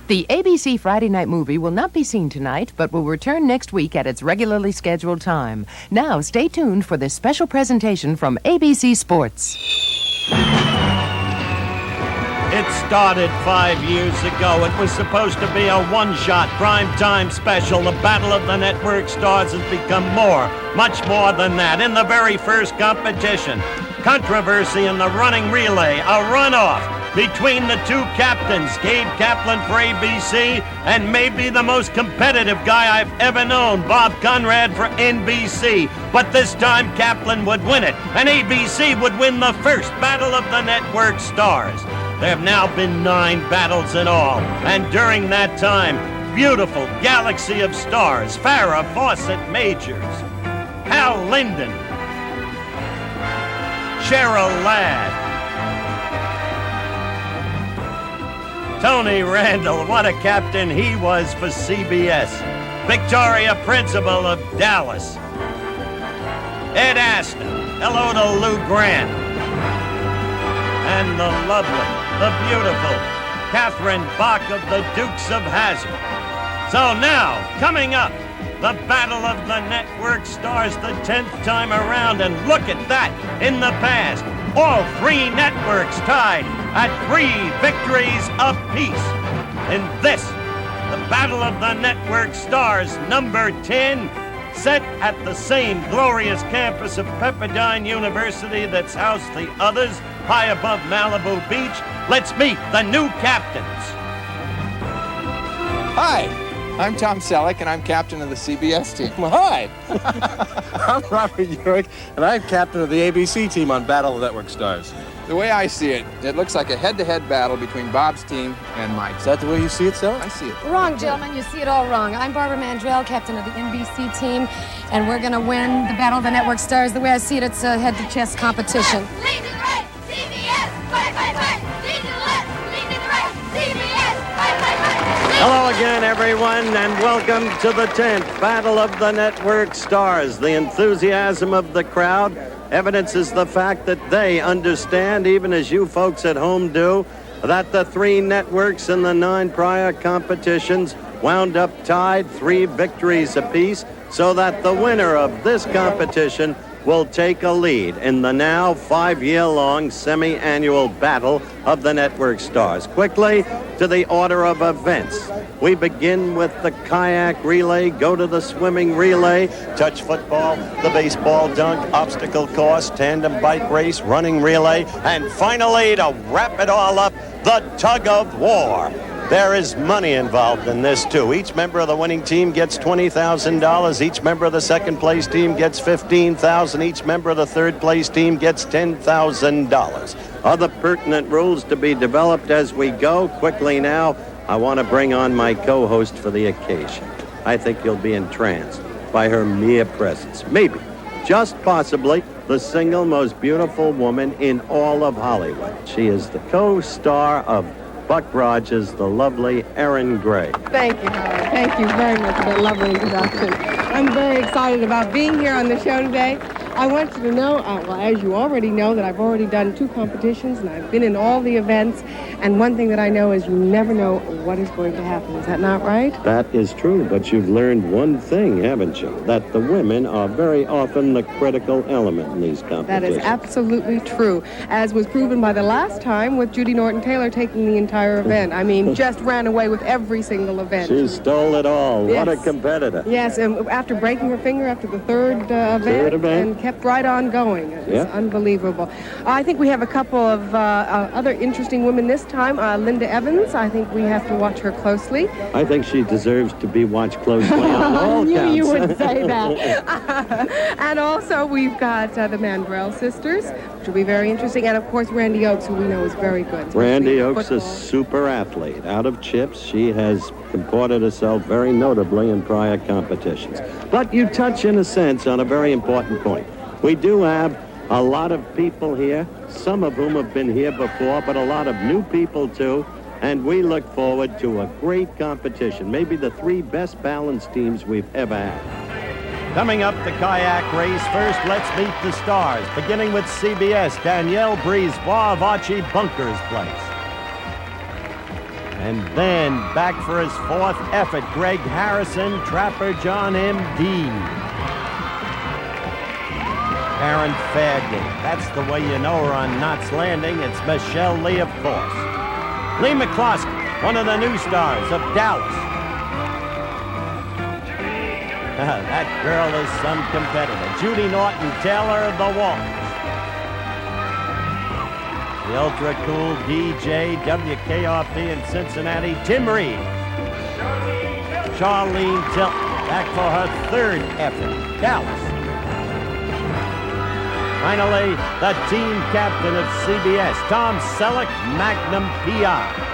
The ABC Friday night movie will not be seen tonight, but will return next week at its regularly scheduled time. Now, stay tuned for this special presentation from ABC Sports. It started 5 years ago. It was supposed to be a one-shot primetime special. The Battle of the Network Stars has become more, much more than that. In the very first competition, controversy in the running relay, a runoff between the two captains, Gabe Kaplan for ABC, and maybe the most competitive guy I've ever known, Bob Conrad for NBC. But this time, Kaplan would win it, and ABC would win the first Battle of the Network Stars. There have now been 9 battles in all, and during that time, beautiful galaxy of stars, Farrah Fawcett Majors, Hal Linden, Cheryl Ladd, Tony Randall, what a captain he was for CBS. Victoria Principal of Dallas. Ed Asner, hello to Lou Grant. And the lovely, the beautiful Catherine Bach of the Dukes of Hazzard. So now, coming up, the Battle of the Network Stars the 10th time around, and look at that, in the past, all 3 networks tied at 3 victories apiece. In this, the Battle of the Network Stars, number 10, set at the same glorious campus of Pepperdine University that's housed the others, high above Malibu Beach. Let's meet the new captains. Hi, I'm Tom Selleck, and I'm captain of the CBS team. Well, hi. I'm Robert Urich, and I'm captain of the ABC team on Battle of the Network Stars. The way I see it, it looks like a head-to-head battle between Bob's team and mine. Is that the way you see it, Sal? I see it. Wrong, gentlemen. You see it all wrong. I'm Barbara Mandrell, captain of the NBC team, and we're going to win the Battle of the Network Stars. The way I see it, it's a head-to-chest competition. Lean to the right, CBS, fight, fight, fight. Lean to the left, lean to the right, CBS, fight, fight, fight. Hello again, everyone, and welcome to the 10th Battle of the Network Stars. The enthusiasm of the crowd evidences the fact that they understand, even as you folks at home do, that the 3 networks in the 9 prior competitions wound up tied, 3 victories apiece, so that the winner of this competition will take a lead in the now 5-year-long semi-annual Battle of the Network Stars. Quickly, to the order of events. We begin with the kayak relay, go to the swimming relay, touch football, the baseball dunk, obstacle course, tandem bike race, running relay, and finally, to wrap it all up, the tug of war. There is money involved in this, too. Each member of the winning team gets $20,000. Each member of the second-place team gets $15,000. Each member of the third-place team gets $10,000. Other pertinent rules to be developed as we go. Quickly now, I want to bring on my co-host for the occasion. I think you'll be entranced by her mere presence. Maybe, just possibly, the single most beautiful woman in all of Hollywood. She is the co-star of Buck Rogers, the lovely Erin Gray. Thank you, Howard. Thank you very much for that lovely introduction. I'm very excited about being here on the show today. I want you to know, well, as you already know, that I've already done 2 competitions, and I've been in all the events. And one thing that I know is you never know what is going to happen. Is that not right? That is true, but you've learned one thing, haven't you? That the women are very often the critical element in these competitions. That is absolutely true, as was proven by the last time with Judy Norton-Taylor taking the entire event. I mean, just ran away with every single event. She stole it all. Yes. What a competitor. Yes, and after breaking her finger after the third event, and kept right on going. It's unbelievable. I think we have a couple of other interesting women this time. Linda Evans, I think we have to watch her closely. I think she deserves to be watched closely on all I knew counts. you would say that. And also we've got the Mandrell sisters, which will be very interesting. And of course Randy Oakes, who we know is very good. Randy Oakes, a super athlete. Out of CHiPs, she has comported herself very notably in prior competitions. But you touch, in a sense, on a very important point. We do have a lot of people here, some of whom have been here before, but a lot of new people, too. And we look forward to a great competition, maybe the 3 best balanced teams we've ever had. Coming up, the kayak race. First, let's meet the stars, beginning with CBS, Danielle Brisebois of Archie Bunker's Place. And then back for his fourth effort, Greg Harrison, Trapper John M.D. Karen Fairgate. That's the way you know her on Knots Landing. It's Michelle Lee, of course. Lee McCloskey, one of the new stars of Dallas. That girl is some competitor. Judy Norton-Taylor of the Waltons. The ultra-cool DJ, WKRP in Cincinnati, Tim Reed. Charlene Tilton, back for her third effort, Dallas. Finally, the team captain of CBS, Tom Selleck, Magnum PI.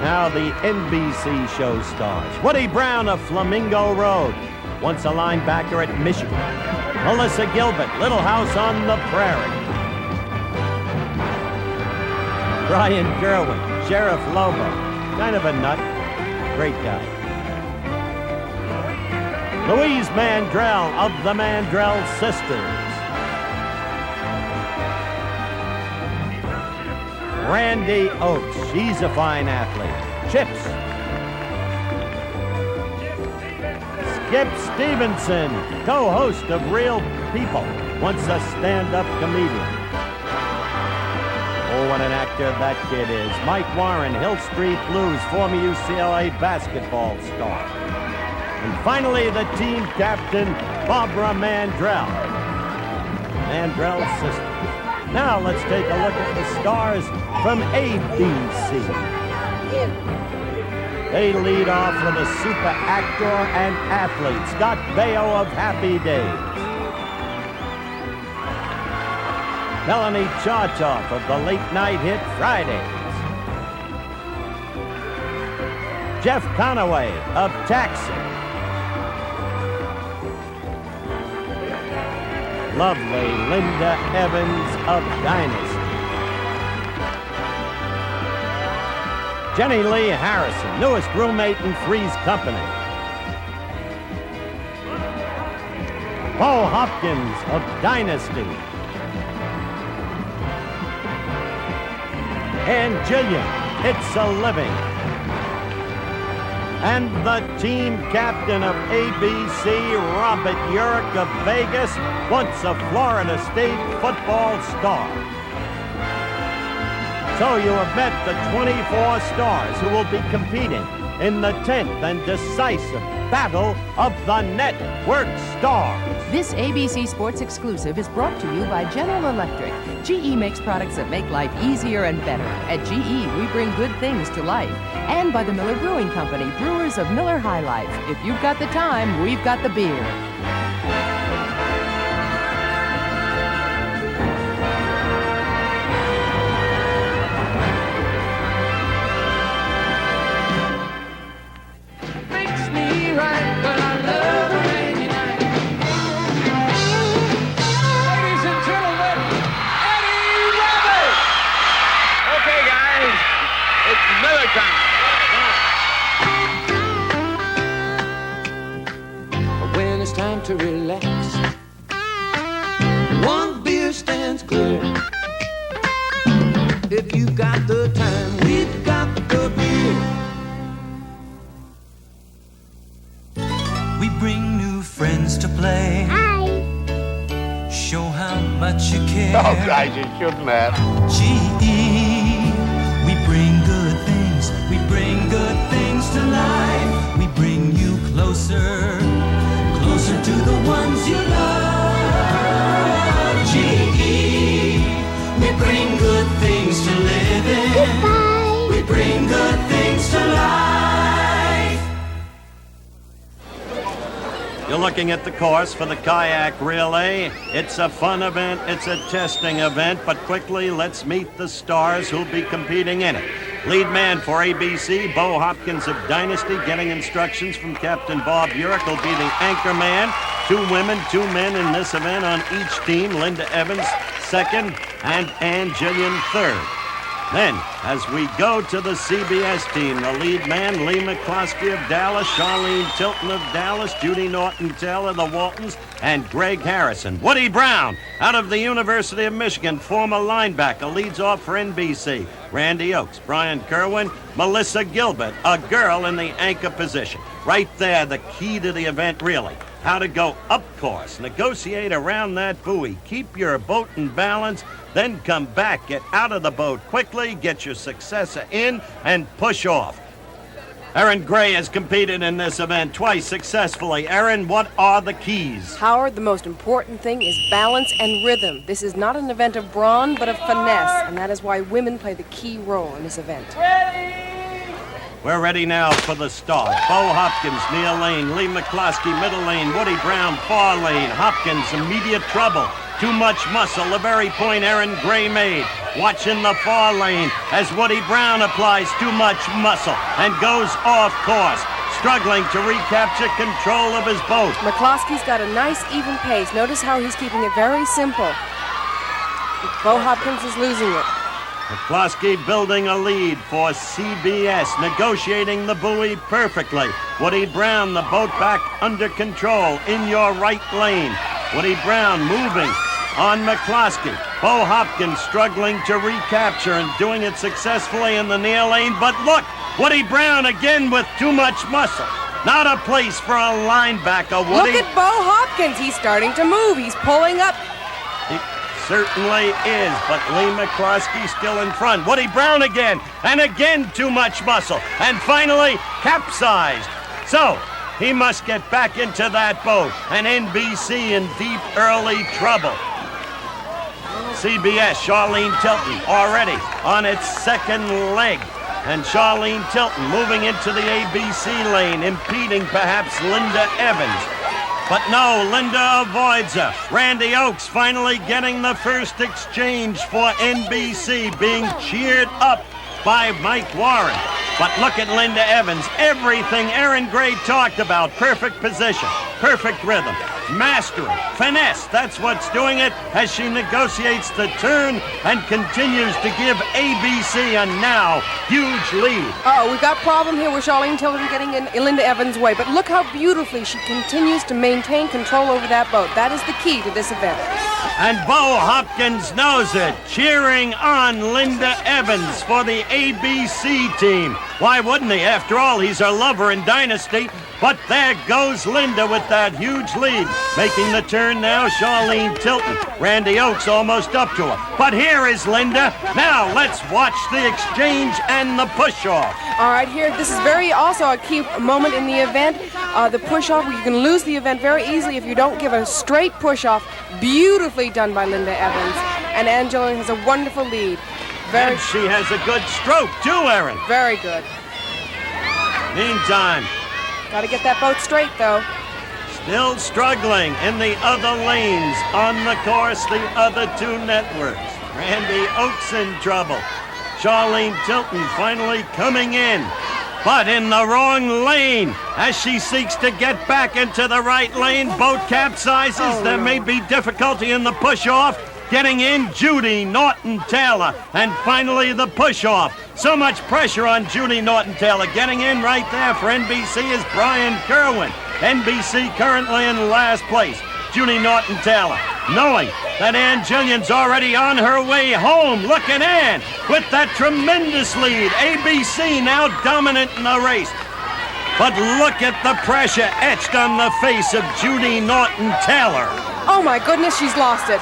Now the NBC show stars. Woody Brown of Flamingo Road, once a linebacker at Michigan. Melissa Gilbert, Little House on the Prairie. Brian Gerwin, Sheriff Lobo, kind of a nut, great guy. Louise Mandrell of the Mandrell Sisters. Randy Oates, she's a fine athlete. Chips. Skip Stevenson, co-host of Real People, once a stand-up comedian. Oh, what an actor that kid is. Mike Warren, Hill Street Blues, former UCLA basketball star. And finally, the team captain, Barbara Mandrell. Mandrell's sister. Now let's take a look at the stars from ABC. They lead off with a super actor and athlete, Scott Baio of Happy Days. Melanie Chartoff of the late night hit Fridays. Jeff Conaway of Taxi. Lovely Linda Evans of Dynasty. Jenny Lee Harrison, newest roommate in Three's Company. Bo Hopkins of Dynasty. And Jillian, It's a Living. And the team captain of ABC, Robert Urich of Vegas, once a Florida State football star. So you have met the 24 stars who will be competing in the 10th and decisive Battle of the Network Stars. This ABC Sports exclusive is brought to you by General Electric. GE makes products that make life easier and better. At GE, we bring good things to life. And by the Miller Brewing Company, brewers of Miller High Life. If you've got the time, we've got the beer. When it's time to relax, one beer stands clear. If you got the time, we've got the beer. We bring new friends to play. Hi. Show how much you care. Oh, guys, you shouldn't have. GE, we bring good things. We bring good things to life. We bring you closer, closer to the ones you love. GE, we bring good things to live in. Goodbye. We bring good things to life. You're looking at the course for the kayak relay. It's a fun event, it's a testing event, but quickly let's meet the stars who'll be competing in it. Lead man for ABC, Bo Hopkins of Dynasty, getting instructions from Captain Bob Urich, will be the anchor man. 2 women, 2 men in this event on each team. Linda Evans, second, and Ann Jillian, third. Then, as we go to the CBS team. The lead man, Lee McCloskey of Dallas, Charlene Tilton of Dallas, Judy Norton-Taylor, the Waltons, and Greg Harrison. Woody Brown, out of the University of Michigan, former linebacker, leads off for NBC. Randy Oakes, Brian Kerwin, Melissa Gilbert, a girl in the anchor position. Right there, the key to the event, really. How to go up course, negotiate around that buoy, keep your boat in balance, then come back, get out of the boat quickly, get your successor in, and push off. Erin Gray has competed in this event twice successfully. Erin, what are the keys? Howard, the most important thing is balance and rhythm. This is not an event of brawn, but of finesse, and that is why women play the key role in this event. We're ready now for the start. Bo Hopkins, near lane. Lee McCloskey, middle lane. Woody Brown, far lane. Hopkins, immediate trouble. Too much muscle, the very point Erin Gray made. Watching the far lane as Woody Brown applies too much muscle and goes off course, struggling to recapture control of his boat. McCloskey's got a nice, even pace. Notice how he's keeping it very simple. Bo Hopkins is losing it. McCloskey building a lead for CBS, negotiating the buoy perfectly. Woody Brown, the boat back under control in your right lane. Woody Brown moving on McCloskey. Bo Hopkins struggling to recapture and doing it successfully in the near lane. But look, Woody Brown again with too much muscle. Not a place for a linebacker, Woody. Look at Bo Hopkins. He's starting to move. He's pulling up. He certainly is, but Lee McCloskey still in front. Woody Brown again, and again too much muscle. And finally, capsized. So, he must get back into that boat, and NBC in deep early trouble. CBS, Charlene Tilton, already on its second leg. And Charlene Tilton moving into the ABC lane, impeding perhaps Linda Evans. But no, Linda avoids her. Randy Oakes finally getting the first exchange for NBC, being cheered up by Mike Warren. But look at Linda Evans. Everything Erin Gray talked about. Perfect position, perfect rhythm, mastery, finesse. That's what's doing it as she negotiates the turn and continues to give ABC a now huge lead. Uh-oh, we've got a problem here with Charlene Tilton getting in Linda Evans' way. But look how beautifully she continues to maintain control over that boat. That is the key to this event. And Bo Hopkins knows it, cheering on Linda Evans for the ABC team. Why wouldn't he? After all, he's her lover in Dynasty. But there goes Linda with that huge lead. Making the turn now, Charlene Tilton. Randy Oakes almost up to her. But here is Linda. Now let's watch the exchange and the push-off. All right, here, this is also a key moment in the event. The push-off, you can lose the event very easily if you don't give a straight push-off. Beautifully done by Linda Evans. And Angela has a wonderful lead. And she has a good stroke, too, Erin. Very good. Meantime, got to get that boat straight, though. Still struggling in the other lanes on the course, the other two networks. Randy Oakes in trouble. Charlene Tilton finally coming in, but in the wrong lane. As she seeks to get back into the right lane, boat capsizes. There may be difficulty in the push-off. Getting in, Judy Norton-Taylor. And finally, the push-off. So much pressure on Judy Norton-Taylor. Getting in right there for NBC is Brian Kerwin. NBC currently in last place. Judy Norton-Taylor, knowing that Ann Jillian's already on her way home. Look at Ann with that tremendous lead. ABC now dominant in the race. But look at the pressure etched on the face of Judy Norton-Taylor. Oh, my goodness, she's lost it.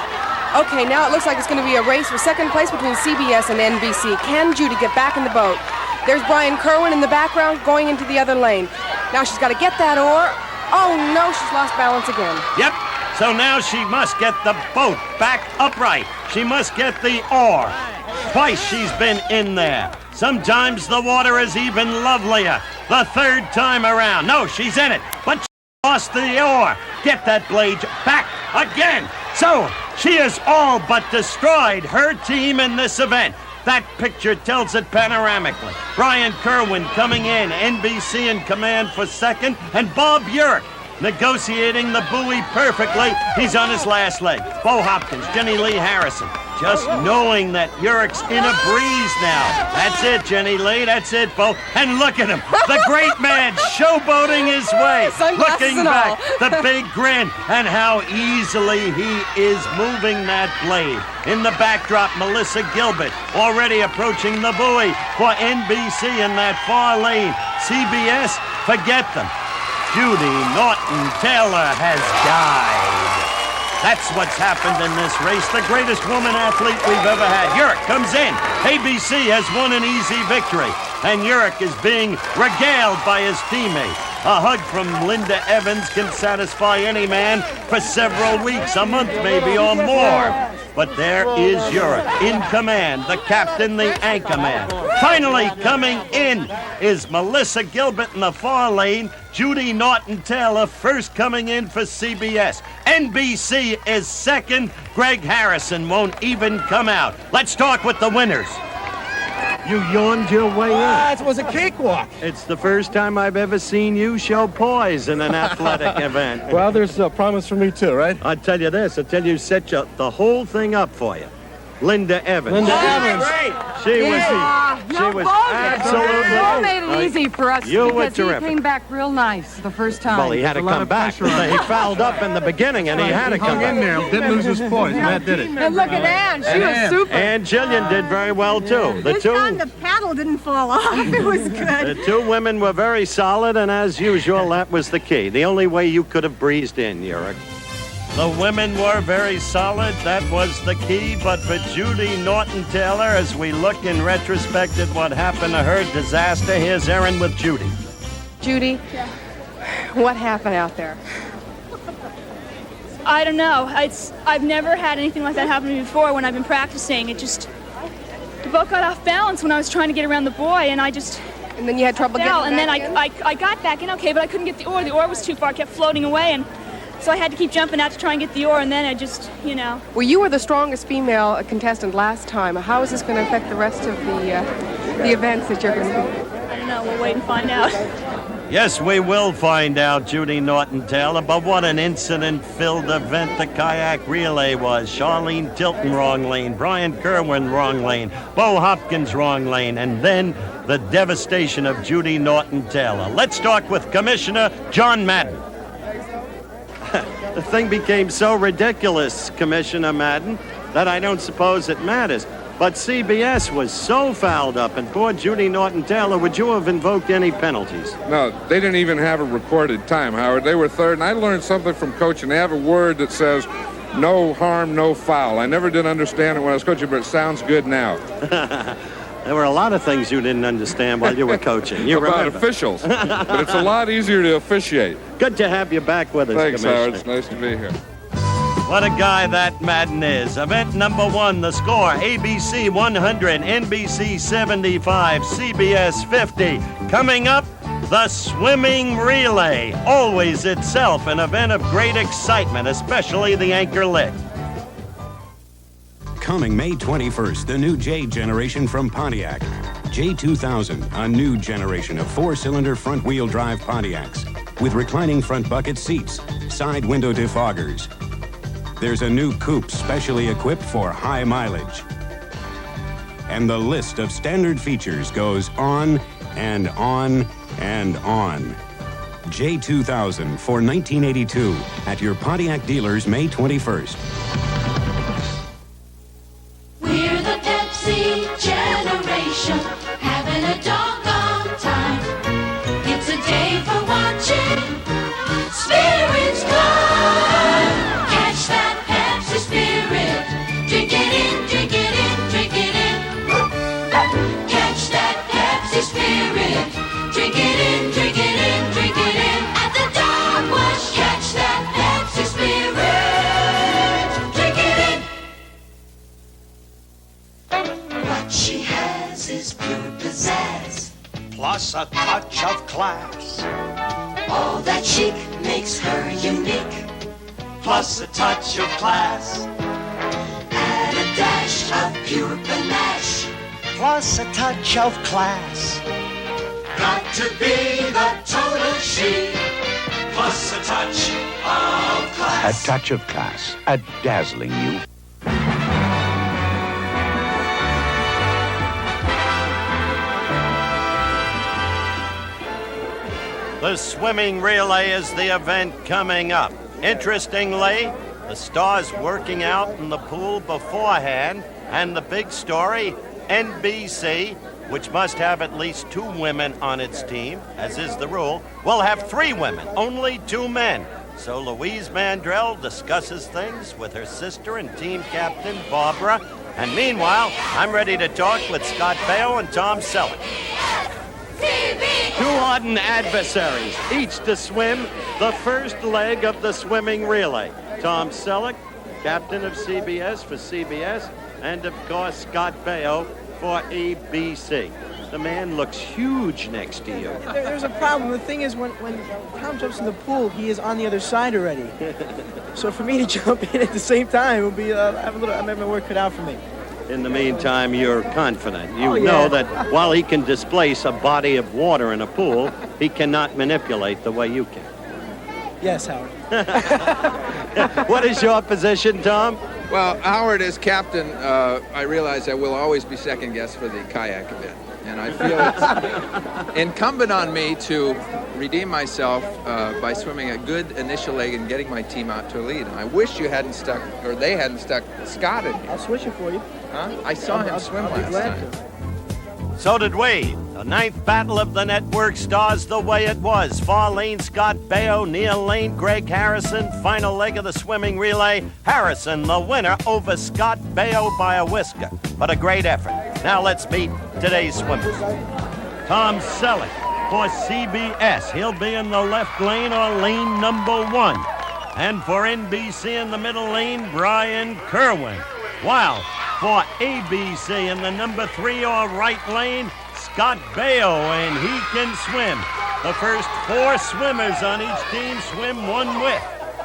Okay, now it looks like it's going to be a race for second place between CBS and NBC. Can Judy get back in the boat? There's Brian Kerwin in the background going into the other lane. Now she's got to get that oar. Oh, no, she's lost balance again. Yep, so now she must get the boat back upright. She must get the oar. Twice she's been in there. Sometimes the water is even lovelier. The third time around. No, she's in it, but she lost the oar. Get that blade back again. So, she has all but destroyed her team in this event. That picture tells it panoramically. Brian Kerwin coming in, NBC in command for second, and Bob Urich negotiating the buoy perfectly. He's on his last leg. Bo Hopkins, Jenny Lee Harrison, Just knowing that Urick's in a breeze now. That's it, Jenny Lee. That's it, Bo. And look at him. The great man showboating his way. Sunglasses Looking and back. all. The big grin. And how easily he is moving that blade. In the backdrop, Melissa Gilbert already approaching the buoy for NBC in that far lane. CBS, forget them. Judy Norton-Taylor has died. That's what's happened in this race. The greatest woman athlete we've ever had. Urick comes in. ABC has won an easy victory. And Urick is being regaled by his teammate. A hug from Linda Evans can satisfy any man for several weeks, a month maybe, or more. But there is Urick in command, the captain, the anchor man. Finally coming in is Melissa Gilbert in the far lane. Judy Norton-Taylor first coming in for CBS. NBC is second. Greg Harrison won't even come out. Let's talk with the winners. You yawned your way in. It was a cakewalk. It's the first time I've ever seen you show poise in an athletic event. Well, there's a promise for me, too, right? I'll tell you this. I'll tell you, set the whole thing up for you. Linda Evans. Linda Evans. She was absolutely. Bo made it easy for us You were because he terrific. came back real nice the first time. Well, he had to come back. He fouled up in the beginning, and he had to come back. there, didn't lose his poise. Matt did it. And look at Ann. She was super. And Jillian did very well, too. The two, paddle didn't fall off. It was good. the two women were very solid, and as usual, that was the key. The only way you could have breezed in, Urick. The women were very solid. That was the key. But for Judy Norton-Taylor, as we look in retrospect at what happened to her disaster, here's Erin with Judy. Judy, what happened out there? I don't know. I've never had anything like that happen to me before when I've been practicing. The boat got off balance when I was trying to get around the buoy, and I just... And then you had trouble fell, getting and back then in? I got back in okay, but I couldn't get the oar. The oar was too far. I kept floating away, and so I had to keep jumping out to try and get the oar, and then I just, Well, you were the strongest female contestant last time. How is this going to affect the rest of the events that you're going to do? I don't know. We'll wait and find out. Yes, we will find out, Judy Norton-Taylor, but what an incident-filled event the kayak relay was. Charlene Tilton, wrong lane. Brian Kerwin, wrong lane. Bo Hopkins, wrong lane. And then the devastation of Judy Norton-Taylor. Let's talk with Commissioner John Madden. The thing became so ridiculous, Commissioner Madden, that I don't suppose it matters. But CBS was so fouled up, and poor Judy Norton-Taylor, would you have invoked any penalties? No, they didn't even have a recorded time, Howard. They were third, and I learned something from coaching. They have a word that says, no harm, no foul. I never did understand it when I was coaching, but it sounds good now. There were a lot of things you didn't understand while you were coaching. You About remember. officials. But it's a lot easier to officiate. Good to have you back with us, Thanks, Commissioner. Howard. It's nice to be here. What a guy that Madden is. Event number 1, the score, ABC 100, NBC 75, CBS 50. Coming up, the swimming relay. Always itself an event of great excitement, especially the anchor leg. Coming May 21st, the new J generation from Pontiac. J2000, a new generation of 4-cylinder front-wheel drive Pontiacs with reclining front bucket seats, side window defoggers. There's a new coupe specially equipped for high mileage. And the list of standard features goes on and on and on. J2000 for 1982 at your Pontiac dealers May 21st. We're the Pepsi generation, having a doggone time. It's a day for watching spirits climb. Catch that Pepsi spirit, drink it in, drink it in, drink it in. Catch that Pepsi spirit, drink it in, drink it in, drink it in. At the dog wash, catch that Pepsi spirit, drink it in. What she has is pure pizzazz, plus a touch of class. all that chic makes her unique, Plus a touch of class. add a dash of pure panache. Plus a touch of class. Got to be the total she, Plus a touch of class. A touch of class. A dazzling new. The swimming relay is the event coming up. Interestingly, the stars working out in the pool beforehand, and the big story, NBC, which must have at least 2 women on its team, as is the rule, will have 3 women, only 2 men. So Louise Mandrell discusses things with her sister and team captain, Barbara. And meanwhile, I'm ready to talk with Scott Baio and Tom Selleck. 2 ardent adversaries, each to swim the first leg of the swimming relay. Tom Selleck, captain of CBS for CBS, and of course Scott Baio for ABC. The man looks huge next to you. There's a problem. The thing is, when Tom jumps in the pool, he is on the other side already. So for me to jump in at the same time will be, I have my work cut out for me. In the meantime, you're confident. You know that while he can displace a body of water in a pool, he cannot manipulate the way you can. Yes, Howard. What is your position, Tom? Well, Howard, as captain, I realize I will always be second guest for the kayak event. And I feel it's incumbent on me to redeem myself by swimming a good initial leg and getting my team out to a lead. And I wish you hadn't stuck, or they hadn't stuck Scott in here. I'll switch it for you. Huh? I saw him swim last time. So did we. The 9th Battle of the Network stars the way it was. Far lane, Scott Baio, Neil Lane, Greg Harrison. Final leg of the swimming relay. Harrison, the winner, over Scott Baio by a whisker. But a great effort. Now let's meet today's swimmers. Tom Selleck for CBS. He'll be in the left lane or lane number 1. And for NBC in the middle lane, Brian Kerwin. While for ABC in the number 3 or right lane, Scott Baio, and he can swim. The first 4 swimmers on each team swim 1 width.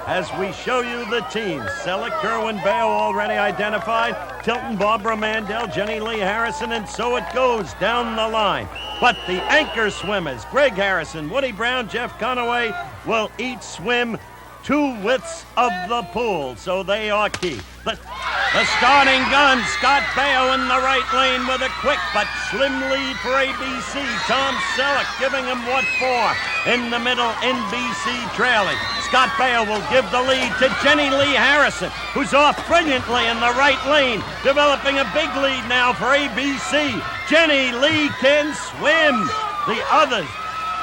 As we show you the teams, Selleck, Kerwin, Baio already identified, Tilton, Barbara Mandrell, Jenny Lee Harrison, and so it goes down the line. But the anchor swimmers, Greg Harrison, Woody Brown, Jeff Conaway, will each swim 2 widths of the pool, so they are key. The starting gun, Scott Baio in the right lane with a quick but slim lead for ABC. Tom Selleck giving him what for. In the middle, NBC trailing. Scott Baio will give the lead to Jenny Lee Harrison, who's off brilliantly in the right lane, developing a big lead now for ABC. Jenny Lee can swim. The others,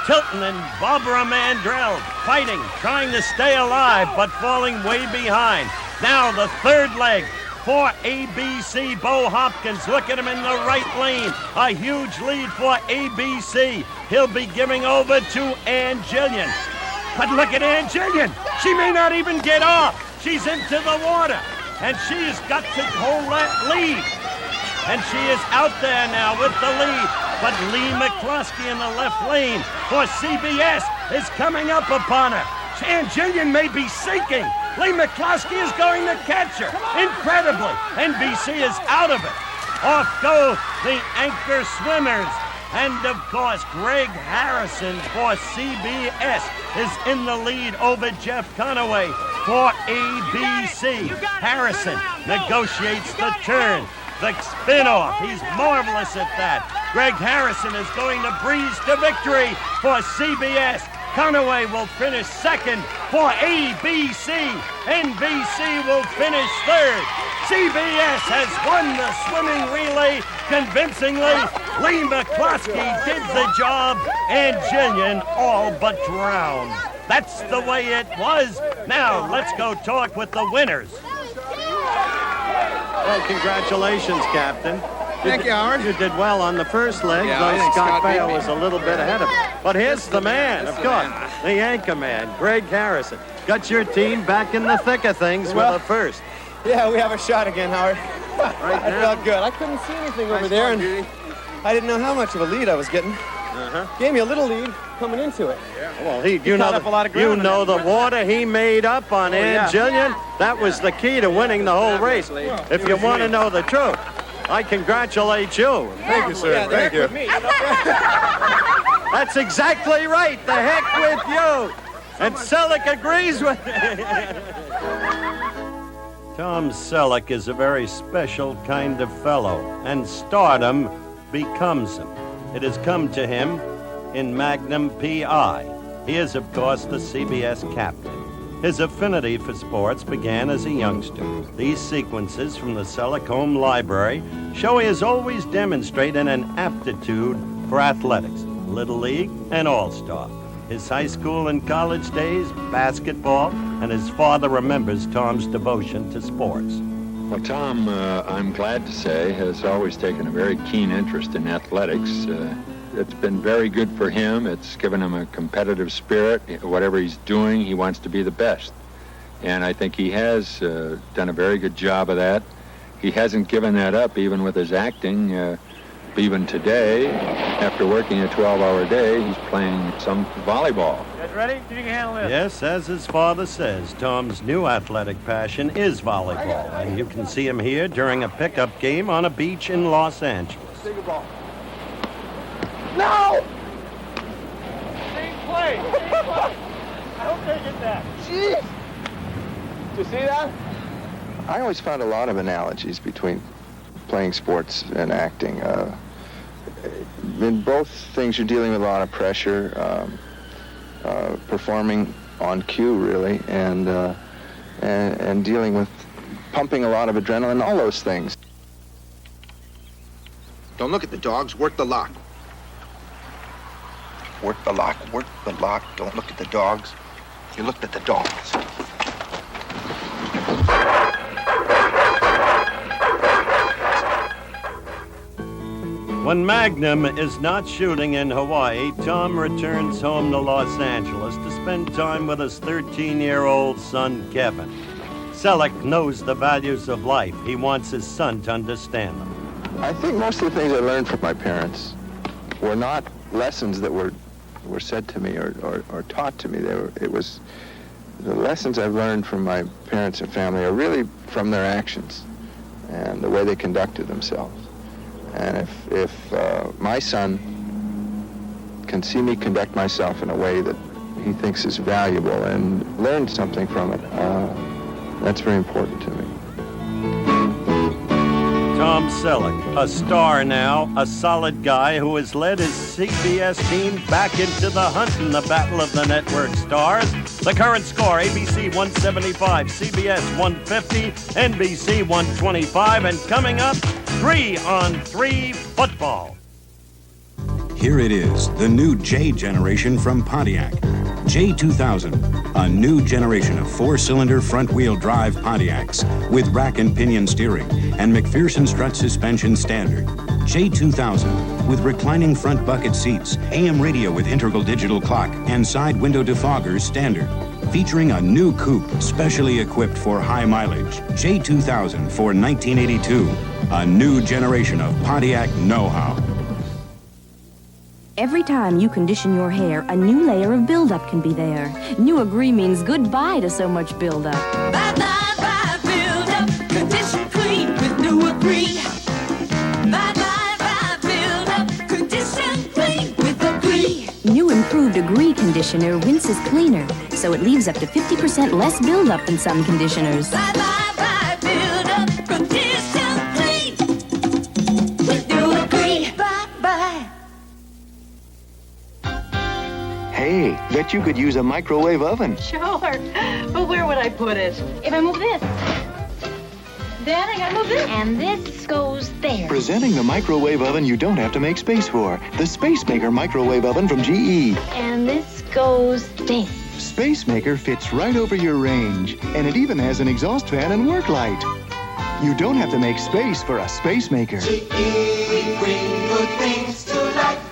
Tilton and Barbara Mandrell, fighting, trying to stay alive, but falling way behind. Now the third leg for ABC. Bo Hopkins, look at him in the right lane. A huge lead for ABC. He'll be giving over to Ann Jillian. But look at Ann Jillian. She may not even get off. She's into the water. And she's got to hold that lead. And she is out there now with the lead. But Lee McCluskey in the left lane for CBS is coming up upon her. Ann Jillian may be sinking. Lee McCluskey is going to catch her. Incredibly, NBC is out of it. Off go the anchor swimmers. And, of course, Greg Harrison for CBS is in the lead over Jeff Conaway for ABC. Harrison negotiates the turn. The spin-off. He's marvelous at that. Greg Harrison is going to breeze to victory for CBS. Conaway will finish second for ABC. NBC will finish third. CBS has won the swimming relay convincingly. Lee McCluskey did the job, and Jillian all but drowned. That's the way it was. Now, let's go talk with the winners. Well, congratulations, Captain. Thank you, Howard. You did well on the first leg, though Scott Baio was a little bit ahead of him. But here's the man, of course, the anchor man, Greg Harrison. Got your team back in the thick of things with a first. Yeah, we have a shot again, Howard. Right I felt good. I couldn't see anything over there, and I didn't know how much of a lead I was getting. Gave me a little lead coming into it. Well, you know the water he made up on Ann Jillian. That was the key to winning the whole race. If you want to know the truth, I congratulate you. Thank you, sir. Thank you. That's exactly right. The heck with you. And Selleck agrees with Tom Selleck is a very special kind of fellow, and stardom becomes him. It has come to him in Magnum P.I. He is, of course, the CBS captain. His affinity for sports began as a youngster. These sequences from the Selleck Home Library show he has always demonstrated an aptitude for athletics, Little League and All-Star. His high school and college days, basketball, and his father remembers Tom's devotion to sports. Well, Tom, I'm glad to say, has always taken a very keen interest in athletics. It's been very good for him. It's given him a competitive spirit. Whatever he's doing, he wants to be the best. And I think he has done a very good job of that. He hasn't given that up, even with his acting. Even today, after working a 12-hour day, he's playing some volleyball. You guys ready? You can handle this. Yes, as his father says, Tom's new athletic passion is volleyball. And you can see him here during a pickup game on a beach in Los Angeles. Single ball. No! Same play. I hope they get that. Jeez! Did you see that? I always found a lot of analogies between playing sports and acting. In both things, you're dealing with a lot of pressure, performing on cue, really, and dealing with pumping a lot of adrenaline, all those things. Don't look at the dogs, work the lock. Work the lock, work the lock. Don't look at the dogs. You looked at the dogs. When Magnum is not shooting in Hawaii, Tom returns home to Los Angeles to spend time with his 13-year-old son, Kevin. Selleck knows the values of life. He wants his son to understand them. I think most of the things I learned from my parents were not lessons that were said to me or taught to me. It was the lessons I've learned from my parents and family are really from their actions and the way they conducted themselves. And if my son can see me conduct myself in a way that he thinks is valuable and learn something from it, that's very important to me. Tom Selleck, a star now, a solid guy who has led his CBS team back into the hunt in the Battle of the Network Stars. The current score, ABC 175, CBS 150, NBC 125, and coming up, 3-on-3 football. Here it is, the new J generation from Pontiac. J2000, a new generation of four-cylinder front-wheel drive Pontiacs with rack and pinion steering and McPherson strut suspension standard. J2000 with reclining front bucket seats, AM radio with integral digital clock, and side window defoggers standard. Featuring a new coupe specially equipped for high mileage. J2000 for 1982. A new generation of Pontiac know-how. Every time you condition your hair, a new layer of buildup can be there. New Agree means goodbye to so much buildup. Bye, bye, bye, build-up. Condition clean with New Agree. Bye, bye, bye, build-up. Condition clean with Agree. New improved Agree conditioner rinses cleaner, so it leaves up to 50% less buildup than some conditioners. Bye, bye, bye, build-up. Condition clean with New Agree. Bye, bye. Hey, bet you could use a microwave oven. Sure, but where would I put it? If I move this, then I gotta move this. And this goes there. Presenting the microwave oven you don't have to make space for. The Spacemaker microwave oven from GE. And this goes there. Spacemaker fits right over your range, and it even has an exhaust fan and work light. You don't have to make space for a Spacemaker. GE, we bring good things to life.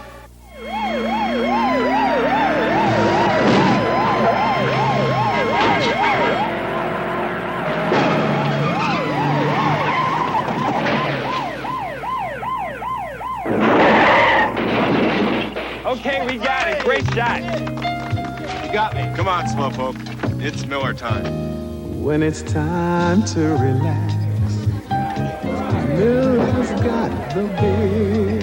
Okay, we got it. Great shot. You got me. Come on, Slowpoke. It's Miller time. When it's time to relax, Miller's got the beer.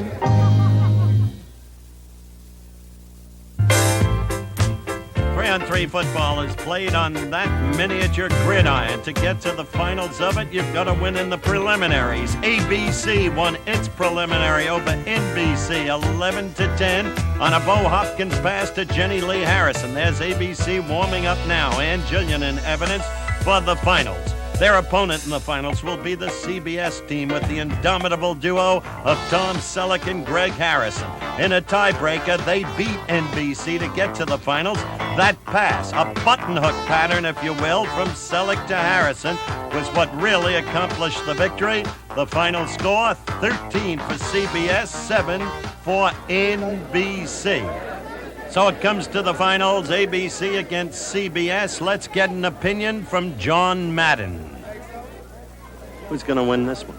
3-on-3 football is played on that miniature gridiron. To get to the finals of it, you've got to win in the preliminaries. ABC won its preliminary over NBC 11-10 on a Bo Hopkins pass to Jenny Lee Harrison. There's ABC warming up now, and Jillian in evidence for the finals. Their opponent in the finals will be the CBS team with the indomitable duo of Tom Selleck and Greg Harrison. In a tiebreaker, they beat NBC to get to the finals. That pass, a button hook pattern, if you will, from Selleck to Harrison, was what really accomplished the victory. The final score, 13 for CBS, 7 for NBC. So it comes to the finals, ABC against CBS. Let's get an opinion from John Madden. Who's going to win this one?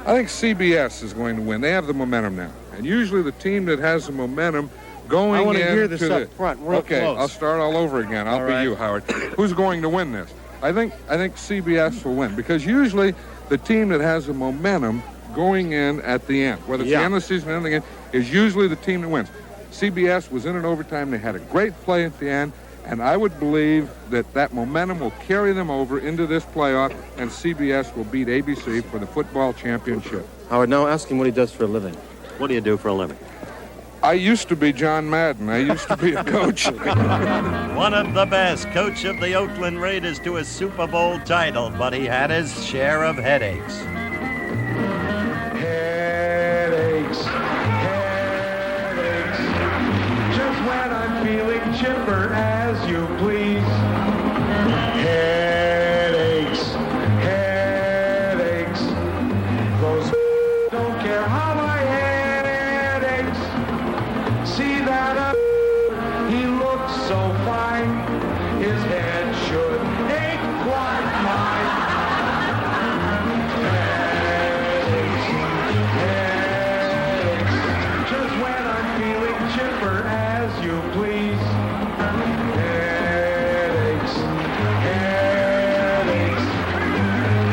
I think CBS is going to win. They have the momentum now. And usually the team that has the momentum going I want to hear into this up front. Real okay, close. I'll start all over again. I'll be you, Howard. Who's going to win this? I think CBS will win because usually the team that has the momentum going in at the end, whether it's the end of the season or the end of the game, is usually the team that wins. CBS was in an overtime. They had a great play at the end, and I would believe that momentum will carry them over into this playoff, and CBS will beat ABC for the football championship. Howard, now ask him what he does for a living. What do you do for a living? I used to be John Madden. I used to be a coach. One of the best, coach of the Oakland Raiders to a Super Bowl title, but he had his share of headaches. Headaches. Just when I'm feeling chipper as you please. Headaches. Those don't care how my head aches. See that he looks so fine. His head should ache like mine. Headaches. Just when I'm feeling chipper as you please. Headaches.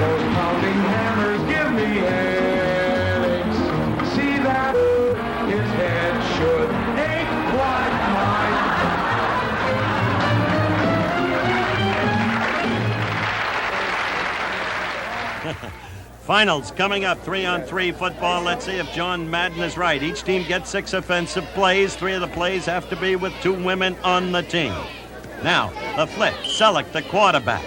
Those pounding hammers give me headaches. See that? His head should ache like mine. Finals coming up, 3-on-3 football. Let's see if John Madden is right. Each team gets 6 offensive plays. 3 of the plays have to be with 2 women on the team. Now, the flip. Selleck, the quarterback.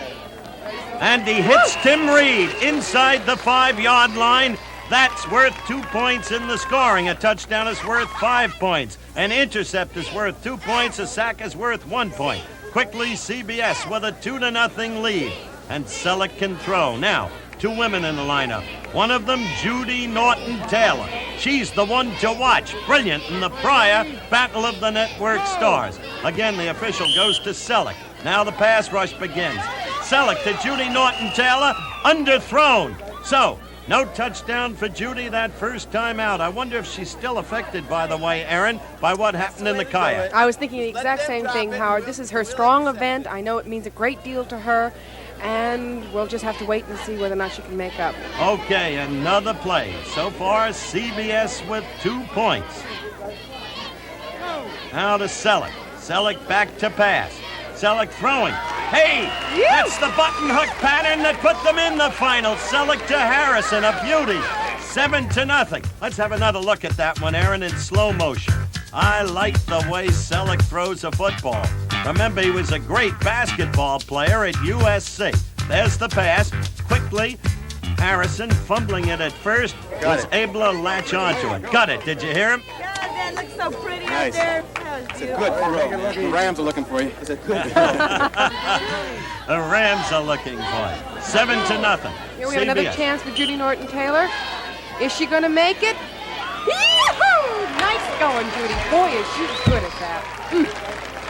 And he hits Tim Reed inside the 5-yard line. That's worth 2 points in the scoring. A touchdown is worth 5 points. An intercept is worth 2 points. A sack is worth 1 point. Quickly, CBS with a 2-0 lead. And Selleck can throw. Now, 2 women in the lineup. One of them, Judy Norton-Taylor. She's the one to watch. Brilliant in the prior Battle of the Network Stars. Again, the official goes to Selleck. Now the pass rush begins. Selleck to Judy Norton-Taylor, underthrown. So, no touchdown for Judy that first time out. I wonder if she's still affected, by the way, Aaron, by what happened in the kayak. I was thinking the exact same thing, Howard. This is her strong event. I know it means a great deal to her. And we'll just have to wait and see whether or not she can make up. Okay, another play. So far, CBS with 2 points. Now to Selleck. Selleck back to pass. Selleck throwing. Hey, that's the button hook pattern that put them in the final. Selleck to Harrison, a beauty. 7-0. Let's have another look at that one, Aaron, in slow motion. I like the way Selleck throws a football. Remember, he was a great basketball player at USC. There's the pass. Quickly, Harrison, fumbling it at first, was able to latch onto it. Got it. Did you hear him? Yeah, that looks so pretty Nice. out there. That was It's a beautiful. good throw. The Rams are looking for you. It's a good The Rams are looking for it. 7-0. Here we have another CBS. chance for Judy Norton-Taylor. Is she going to make it? Yee-hoo! Nice going, Judy. Boy, is she good at that.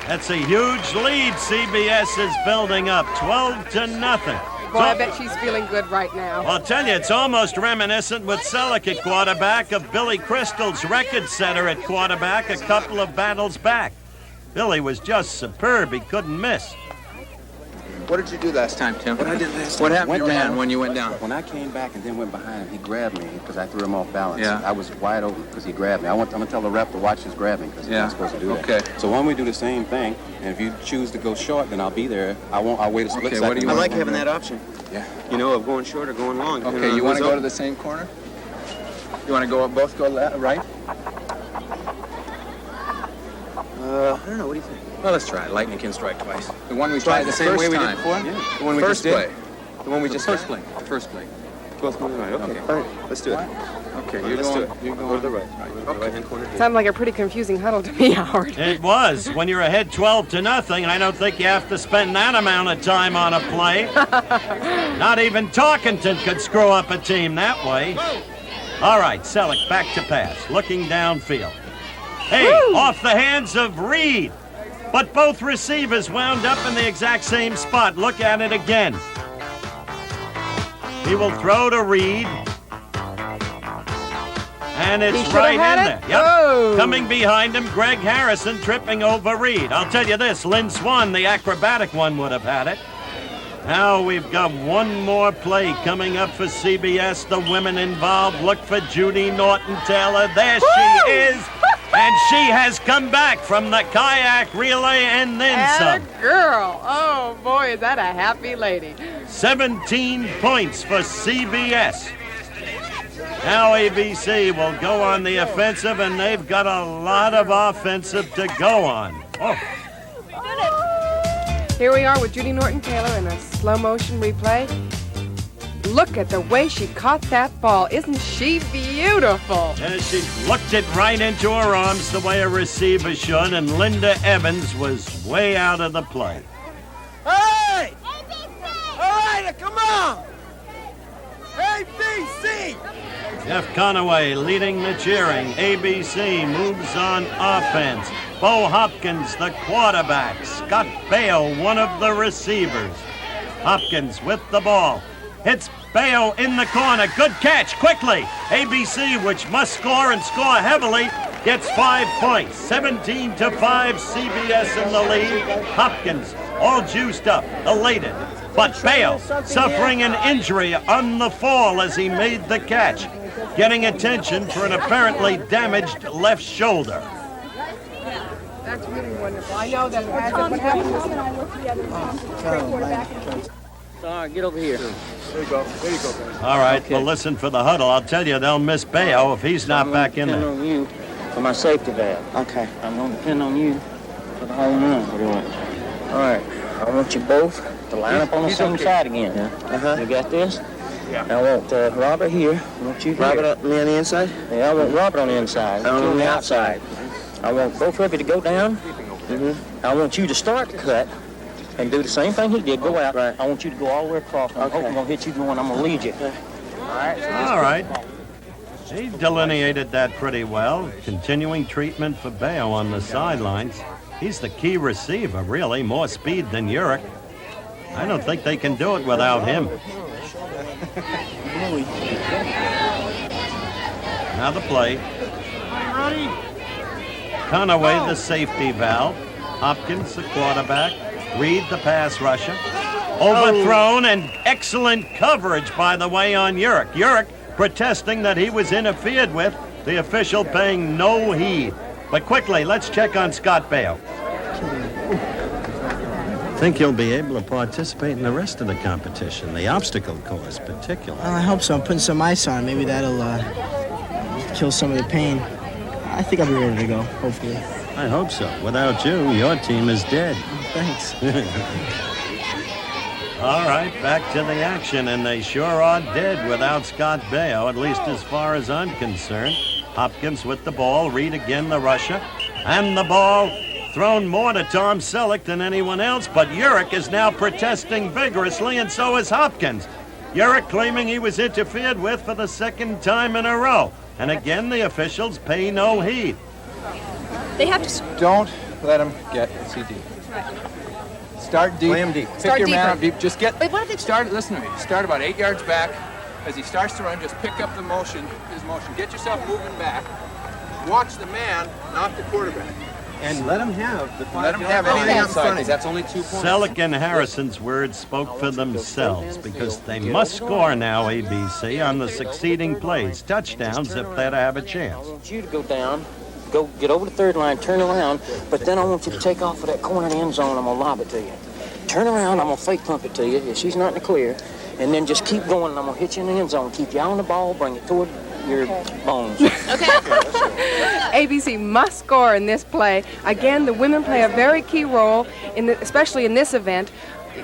That's a huge lead CBS is building up, 12-0. Boy, I bet she's feeling good right now. I'll tell you, it's almost reminiscent with Selleck at quarterback of Billy Crystal's record setter at quarterback a couple of battles back. Billy was just superb. He couldn't miss. What did you do last time, Tim? What I did last time. What happened to Went your man down. when you went down? When I came back and then went behind him, he grabbed me because I threw him off balance. Yeah. I was wide open because he grabbed me. I'm going to tell the rep to watch his grabbing because he's Yeah. not supposed to do that. Okay. So why don't we do the same thing? And if you choose to go short, then I'll be there. I'll wait a split second. What do you I want like to having do? that option. Yeah. You know, of going short or going long. Okay, you want to go to the same corner? You want to go both go right? I don't know. What do you think? Well, let's try it. Lightning can strike twice. The one we Try tried the same way we did time. before? Yeah. The one we First just play. did? The one we just First did? play. First play. Both going right. Okay. Okay. All right. Let's do it. Okay, Let's do it. You're Go to going the right. Okay. Right-hand corner. Sounded like a pretty confusing huddle to me, Howard. It was. When you're ahead 12-0, I don't think you have to spend that amount of time on a play. Not even Talkington could screw up a team that way. All right, Selleck back to pass, looking downfield. Hey, off the hands of Reed. But both receivers wound up in the exact same spot. Look at it again. He will throw to Reed. And He it's should've right in had there. it? Yep. Oh. Coming behind him, Greg Harrison tripping over Reed. I'll tell you this, Lynn Swan, the acrobatic one, would have had it. Now we've got one more play coming up for CBS. The women involved. Look for Judy Norton-Taylor. There she is. And she has come back from the kayak relay and then some. Atta girl. Oh, boy, is that a happy lady. 17 points for CBS. Now ABC will go on the offensive, and they've got a lot of offensive to go on. Oh. Here we are with Judy Norton-Taylor in a slow-motion replay. Look at the way she caught that ball. Isn't she beautiful? And she looked it right into her arms the way a receiver should, and Linda Evans was way out of the play. Hey! All right, come on! ABC! Jeff Conaway leading the cheering. ABC moves on offense. Bo Hopkins, the quarterback. Scott Baio, one of the receivers. Hopkins with the ball. Hits Baio in the corner. Good catch, quickly. ABC, which must score and score heavily, gets 5 points. 17-5, CBS in the lead. Hopkins, all juiced up, elated. But Baio, suffering an injury on the fall as he made the catch, getting attention for an apparently damaged left shoulder. That's really wonderful. I know that what happened was... All right, get over here. There you go. There you go, guys. All right, well, listen for the huddle. I'll tell you, they'll miss Baio if he's not back in Depend there. on you for my safety valve. Okay. I'm going to depend on you for the home run. What do you want? All right. I want you both to line up on the same side again. You got this? Yeah. I want Robert here. I want you here. Robert up me on the inside? Yeah, I want Robert on the inside. I want You on the outside. I want both of you to go down. I want you to start the cut and do the same thing he did. Go out. Right. I want you to go all the way across. I'm hoping I'm going to hit you going. I'm going to lead you. All right. He delineated that pretty well. Continuing treatment for Baio on the sidelines. He's the key receiver, really. More speed than Urich. I don't think they can do it without him. Now the play. Conaway, the safety valve. Hopkins, the quarterback. Reed, the pass rusher. Overthrown and excellent coverage, by the way, on Urich. Urich protesting that he was interfered with, the official paying no heed. But quickly, let's check on Scott Baio. Think he'll be able to participate in the rest of the competition, the obstacle course particularly. Well, I hope so. I'm putting some ice on. Maybe that'll kill some of the pain. I think I'll be ready to go, hopefully. I hope so. Without you, your team is dead. Thanks. All right, back to the action, and they sure are dead without Scott Baio, at least as far as I'm concerned. Hopkins with the ball, Reed again the rusher, and the ball thrown more to Tom Selleck than anyone else, but Urich is now protesting vigorously, and so is Hopkins. Urich claiming he was interfered with for the second time in a row, and again the officials pay no heed. They have to... Don't let him get CD. Start deep. Play him deep. Pick Start your man deeper. up deep. Just get. Wait, what if they... Start. Listen to me. Start about 8 yards back. As he starts to run, just pick up the motion. His motion. Get yourself moving back. Watch the man, not the quarterback. And let them have the Let them have anything in front. That's only 2 points. Selleck and Harrison's words spoke for themselves because they must score now, ABC, on the succeeding plays. Touchdowns if they'd have a chance. I want you to go down, go get over the third line, turn around, but then I want you to take off of that corner of the end zone. I'm going to lob it to you. Turn around, I'm going to fake pump it to you if she's not in the clear, and then just keep going, and I'm going to hit you in the end zone. Keep you on the ball, bring it toward your bones. ABC must score in this play. Again, the women play a very key role, especially in this event.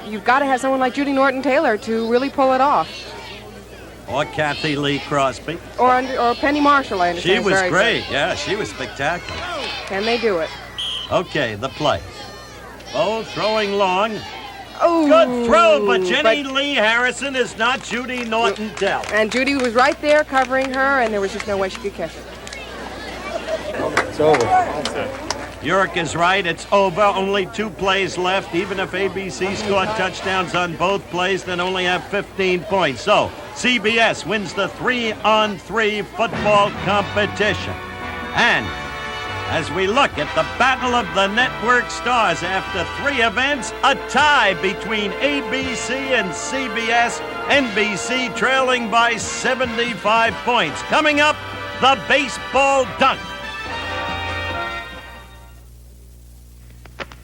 You've got to have someone like Judy Norton-Taylor to really pull it off. Or Kathy Lee Crosby. Or Penny Marshall, I understand. She was very great. good. Yeah, she was spectacular. Can they do it? Okay, the play. Bo throwing long. Oh, good throw, but Jenny Lee Harrison is not Judy Norton-Taylor. And Judy was right there covering her, and there was just no way she could catch it. It's over. Yurick is right. It's over. Only 2 plays left. Even if ABC scored touchdowns on both plays, then only have 15 points. So CBS wins the 3-on-3 football competition. And as we look at the battle of the network stars after 3 events, a tie between ABC and CBS, NBC trailing by 75 points. Coming up, the baseball dunk.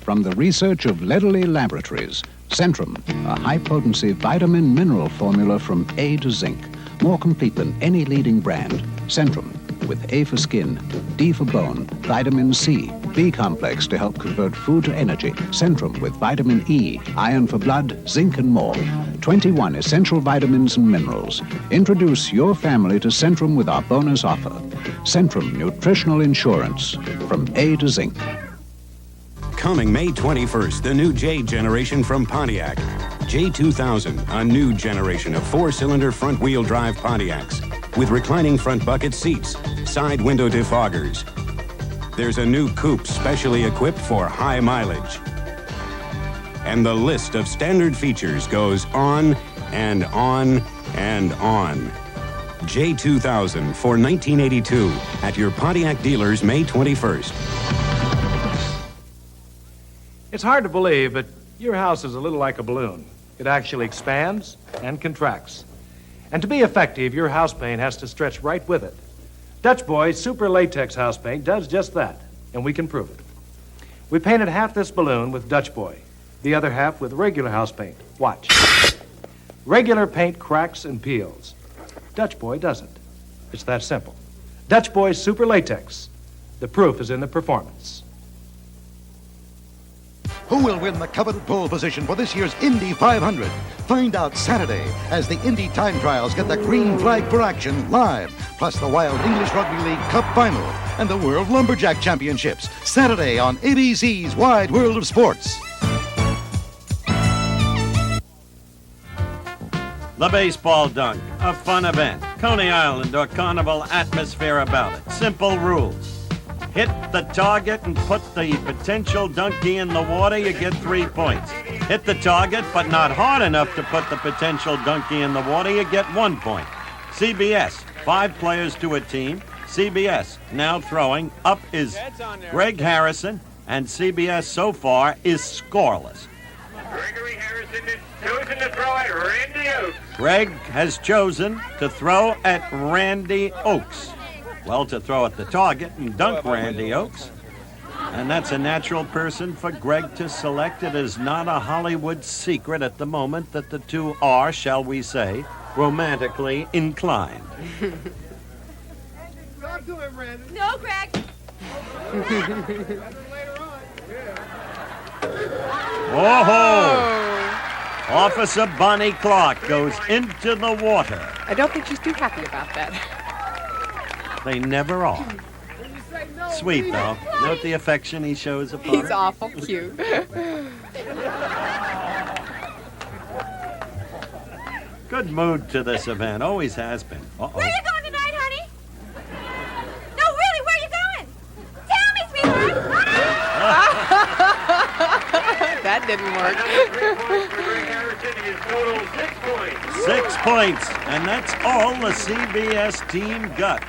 From the research of Ledderly Laboratories, Centrum, a high-potency vitamin mineral formula from A to zinc, more complete than any leading brand. Centrum, with A for skin, D for bone, vitamin C, B complex to help convert food to energy, Centrum with vitamin E, iron for blood, zinc and more. 21 essential vitamins and minerals. Introduce your family to Centrum with our bonus offer. Centrum Nutritional Insurance, from A to zinc. Coming May 21st, the new J generation from Pontiac. J2000, a new generation of 4-cylinder front-wheel drive Pontiacs with reclining front bucket seats, side window defoggers. There's a new coupe specially equipped for high mileage. And the list of standard features goes on and on and on. J2000 for 1982 at your Pontiac dealers May 21st. It's hard to believe, but your house is a little like a balloon. It actually expands and contracts. And to be effective, your house paint has to stretch right with it. Dutch Boy Super Latex House Paint does just that, and we can prove it. We painted half this balloon with Dutch Boy, the other half with regular house paint. Watch. Regular paint cracks and peels. Dutch Boy doesn't. It's that simple. Dutch Boy Super Latex. The proof is in the performance. Who will win the coveted pole position for this year's Indy 500? Find out Saturday as the Indy Time Trials get the green flag for action live, plus the Wild English Rugby League Cup Final and the World Lumberjack Championships. Saturday on ABC's Wide World of Sports. The baseball dunk, a fun event. Coney Island or carnival atmosphere about it. Simple rules. Hit the target and put the potential donkey in the water, you get 3 points. Hit the target, but not hard enough to put the potential donkey in the water, you get 1 point. CBS, 5 players to a team. CBS now throwing. Up is Greg Harrison, and CBS so far is scoreless. Gregory Harrison is chosen to throw at Randy Oaks. Greg has chosen to throw at Randy Oaks. Well, to throw at the target and dunk Randy Oaks. And that's a natural person for Greg to select. It is not a Hollywood secret at the moment that the two are, shall we say, romantically inclined. No, Greg. Oh! Officer Bonnie Clark goes into the water. I don't think she's too happy about that. They never are. Sweet, though. Note the affection he shows upon He's her. awful cute. Good mood to this event. Always has been. Uh-oh. Where are you going tonight, honey? No, really, where are you going? Tell me, sweetheart. That didn't work. 6 points. And that's all the CBS team got.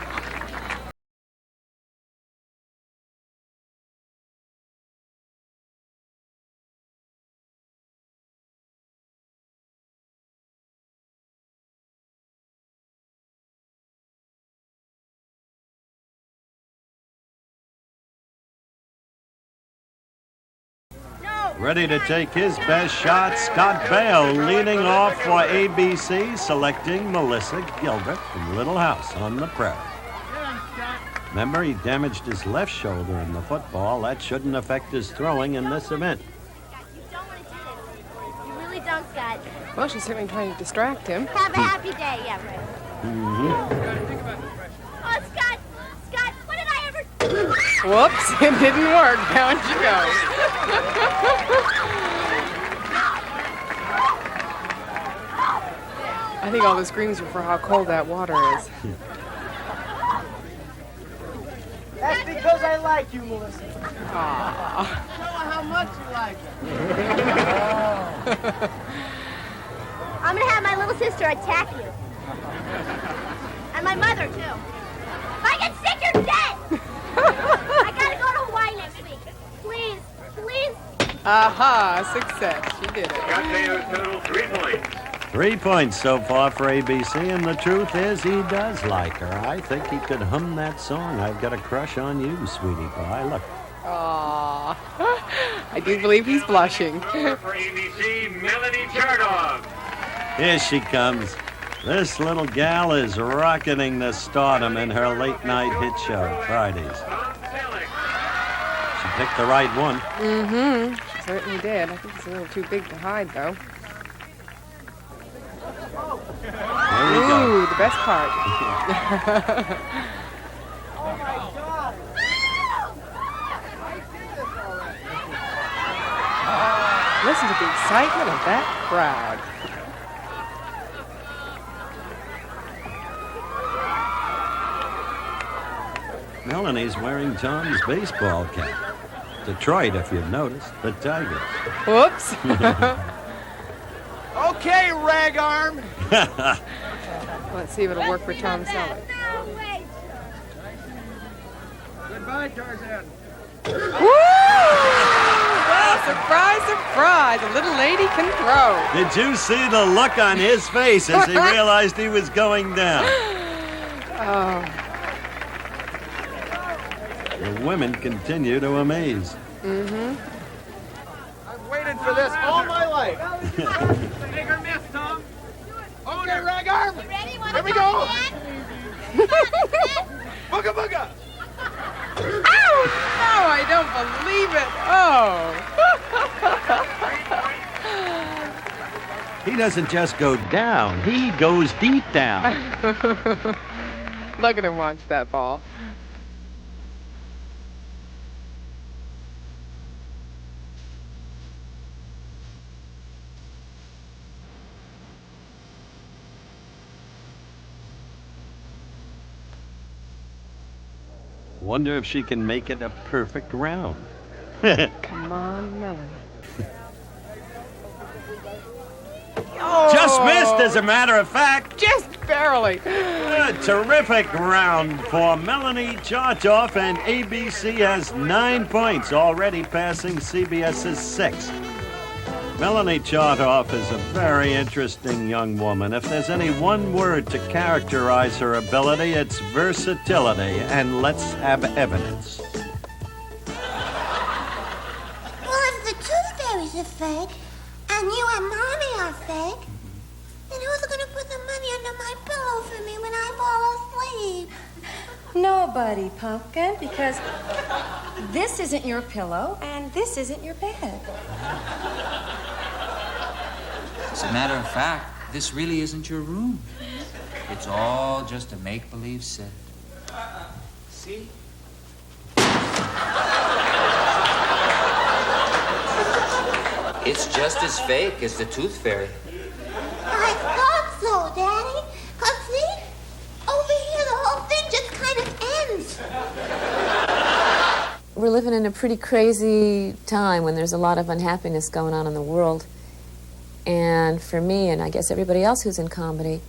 Ready to take his best shot, Scott Bale leading off for ABC, selecting Melissa Gilbert from Little House on the Prairie. Remember, he damaged his left shoulder in the football. That shouldn't affect his throwing in this event. You really don't, Scott. Well, she's certainly trying to distract him. Have a happy day, yeah, right. Oh, Scott, what did I ever... Whoops, it didn't work. Down she goes. I think all the screams are for how cold that water is. That's because I like you, Melissa. Aww. Show her how much you like her. I'm gonna have my little sister attack you. And my mother, too. If I get sick, you're dead! I gotta go to Hawaii next week. Please. Aha, success. She did it. Scott Baio's total 3 points. 3 points so far for ABC, and the truth is he does like her. I think he could hum that song, I've Got a Crush on You, Sweetie Pie. Look. Aww. I do believe he's blushing. For ABC, Melanie Chertoff. Here she comes. This little gal is rocketing the stardom in her late-night hit show, Fridays. She picked the right one. Mm-hmm. She certainly did. I think it's a little too big to hide, though. Here we go. Ooh, the best part. Listen to the excitement of that crowd. Melanie's wearing Tom's baseball cap. Detroit, if you've noticed, the Tigers. Whoops. Okay, rag arm. Let's see if it'll work for Tom Selleck. Goodbye, Tarzan. Woo! Well, surprise, surprise. A little lady can throw. Did you see the look on his face as he realized he was going down? Oh. The women continue to amaze. Mm-hmm. I've waited for this all my life. Make her miss, Tom. Okay, rag arm. Ready? Here we go. Booga booga. Ow! No, I don't believe it. Oh. He doesn't just go down, he goes deep down. Look at him watch that ball. Wonder if she can make it a perfect round. Come on, Melanie. Just missed, as a matter of fact. Just barely. A terrific round for Melanie Chertoff, and ABC has 9 points, already passing CBS's 6. Melanie Chertoff is a very interesting young woman. If there's any one word to characterize her ability, it's versatility, and let's have evidence. Well, if the Tooth Fairy's are fake, and you and Mommy are fake, then who's going to put the money under my pillow for me when I fall asleep? Nobody, Pumpkin, because this isn't your pillow and this isn't your bed. As a matter of fact, this really isn't your room. It's all just a make-believe set. See? It's just as fake as the Tooth Fairy. I thought so, Daddy. 'Cause see? Over here, the whole thing just kind of ends. We're living in a pretty crazy time when there's a lot of unhappiness going on in the world. And for me, and I guess everybody else who's in comedy,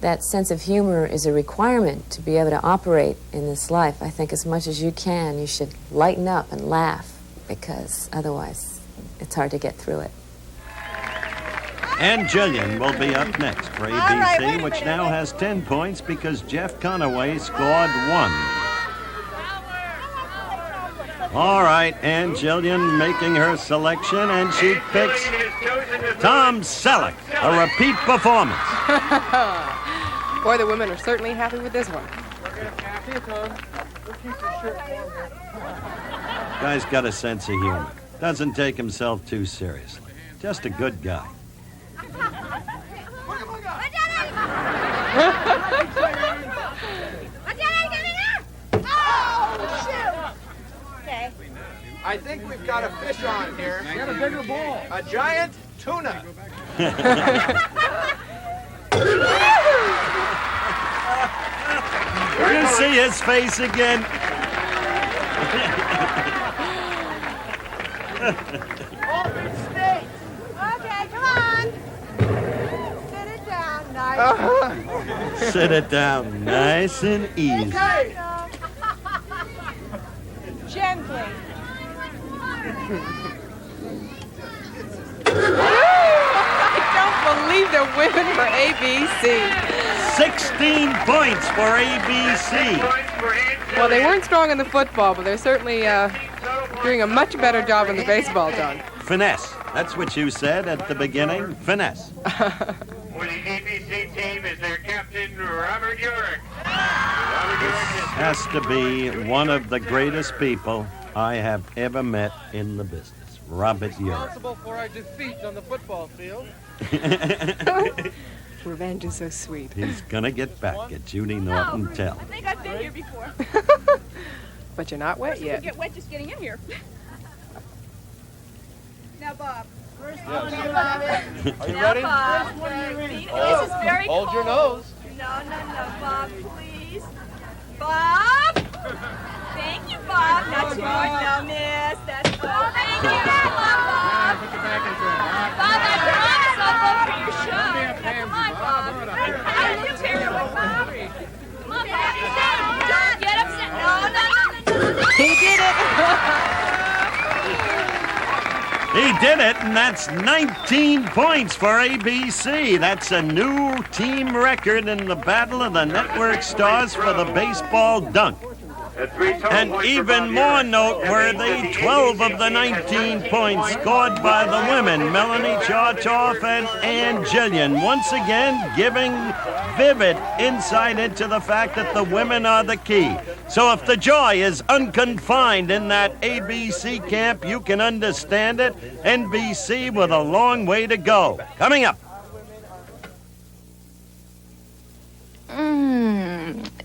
that sense of humor is a requirement to be able to operate in this life. I think as much as you can, you should lighten up and laugh, because otherwise it's hard to get through it. And Jillian will be up next for ABC, which now has 10 points because Jeff Conaway scored 1. All right, Ann Jillian making her selection, and she picks Tom Selleck, a repeat performance. Boy, the women are certainly happy with this one. Guy's got a sense of humor. Doesn't take himself too seriously. Just a good guy. I think we've got a fish on here. Get a bigger ball. A giant tuna. You see his face again. Okay, come on. Sit it down, nice. Sit it down nice and easy. Gently. I don't believe the women for ABC. 16 points for ABC. Well, they weren't strong in the football, but they're certainly doing a much better job in the baseball, John. Finesse. That's what you said at the beginning. Finesse. For the ABC team is their captain, Robert Urich. Has to be one of the greatest people I have ever met in the business. Robert Urich. Responsible for our defeat on the football field. Revenge is so sweet. He's gonna get back at Judy Norton Tell. I think I've been here before. But you're not wet yet. You get wet just getting in here. Now, Bob. Are you Now, ready? Bob. This is very cold. Hold your nose. No, Bob, please. Bob! Thank you, Bob. Not too much. No, miss. That's good. Thank you. Bob. Bob, I promise I'll vote for your show. Now, come on, Bob. I look terrible, Bob. Come on, Bob. Don't get upset. No. He did it. He did it, and that's 19 points for ABC. That's a new team record in the Battle of the Network Stars for the baseball dunk. And even more noteworthy, 12 of the 19 points scored by the women, Melanie Chartoff and Ann Jillian, once again giving vivid insight into the fact that the women are the key. So if the joy is unconfined in that ABC camp, you can understand it. NBC with a long way to go. Coming up.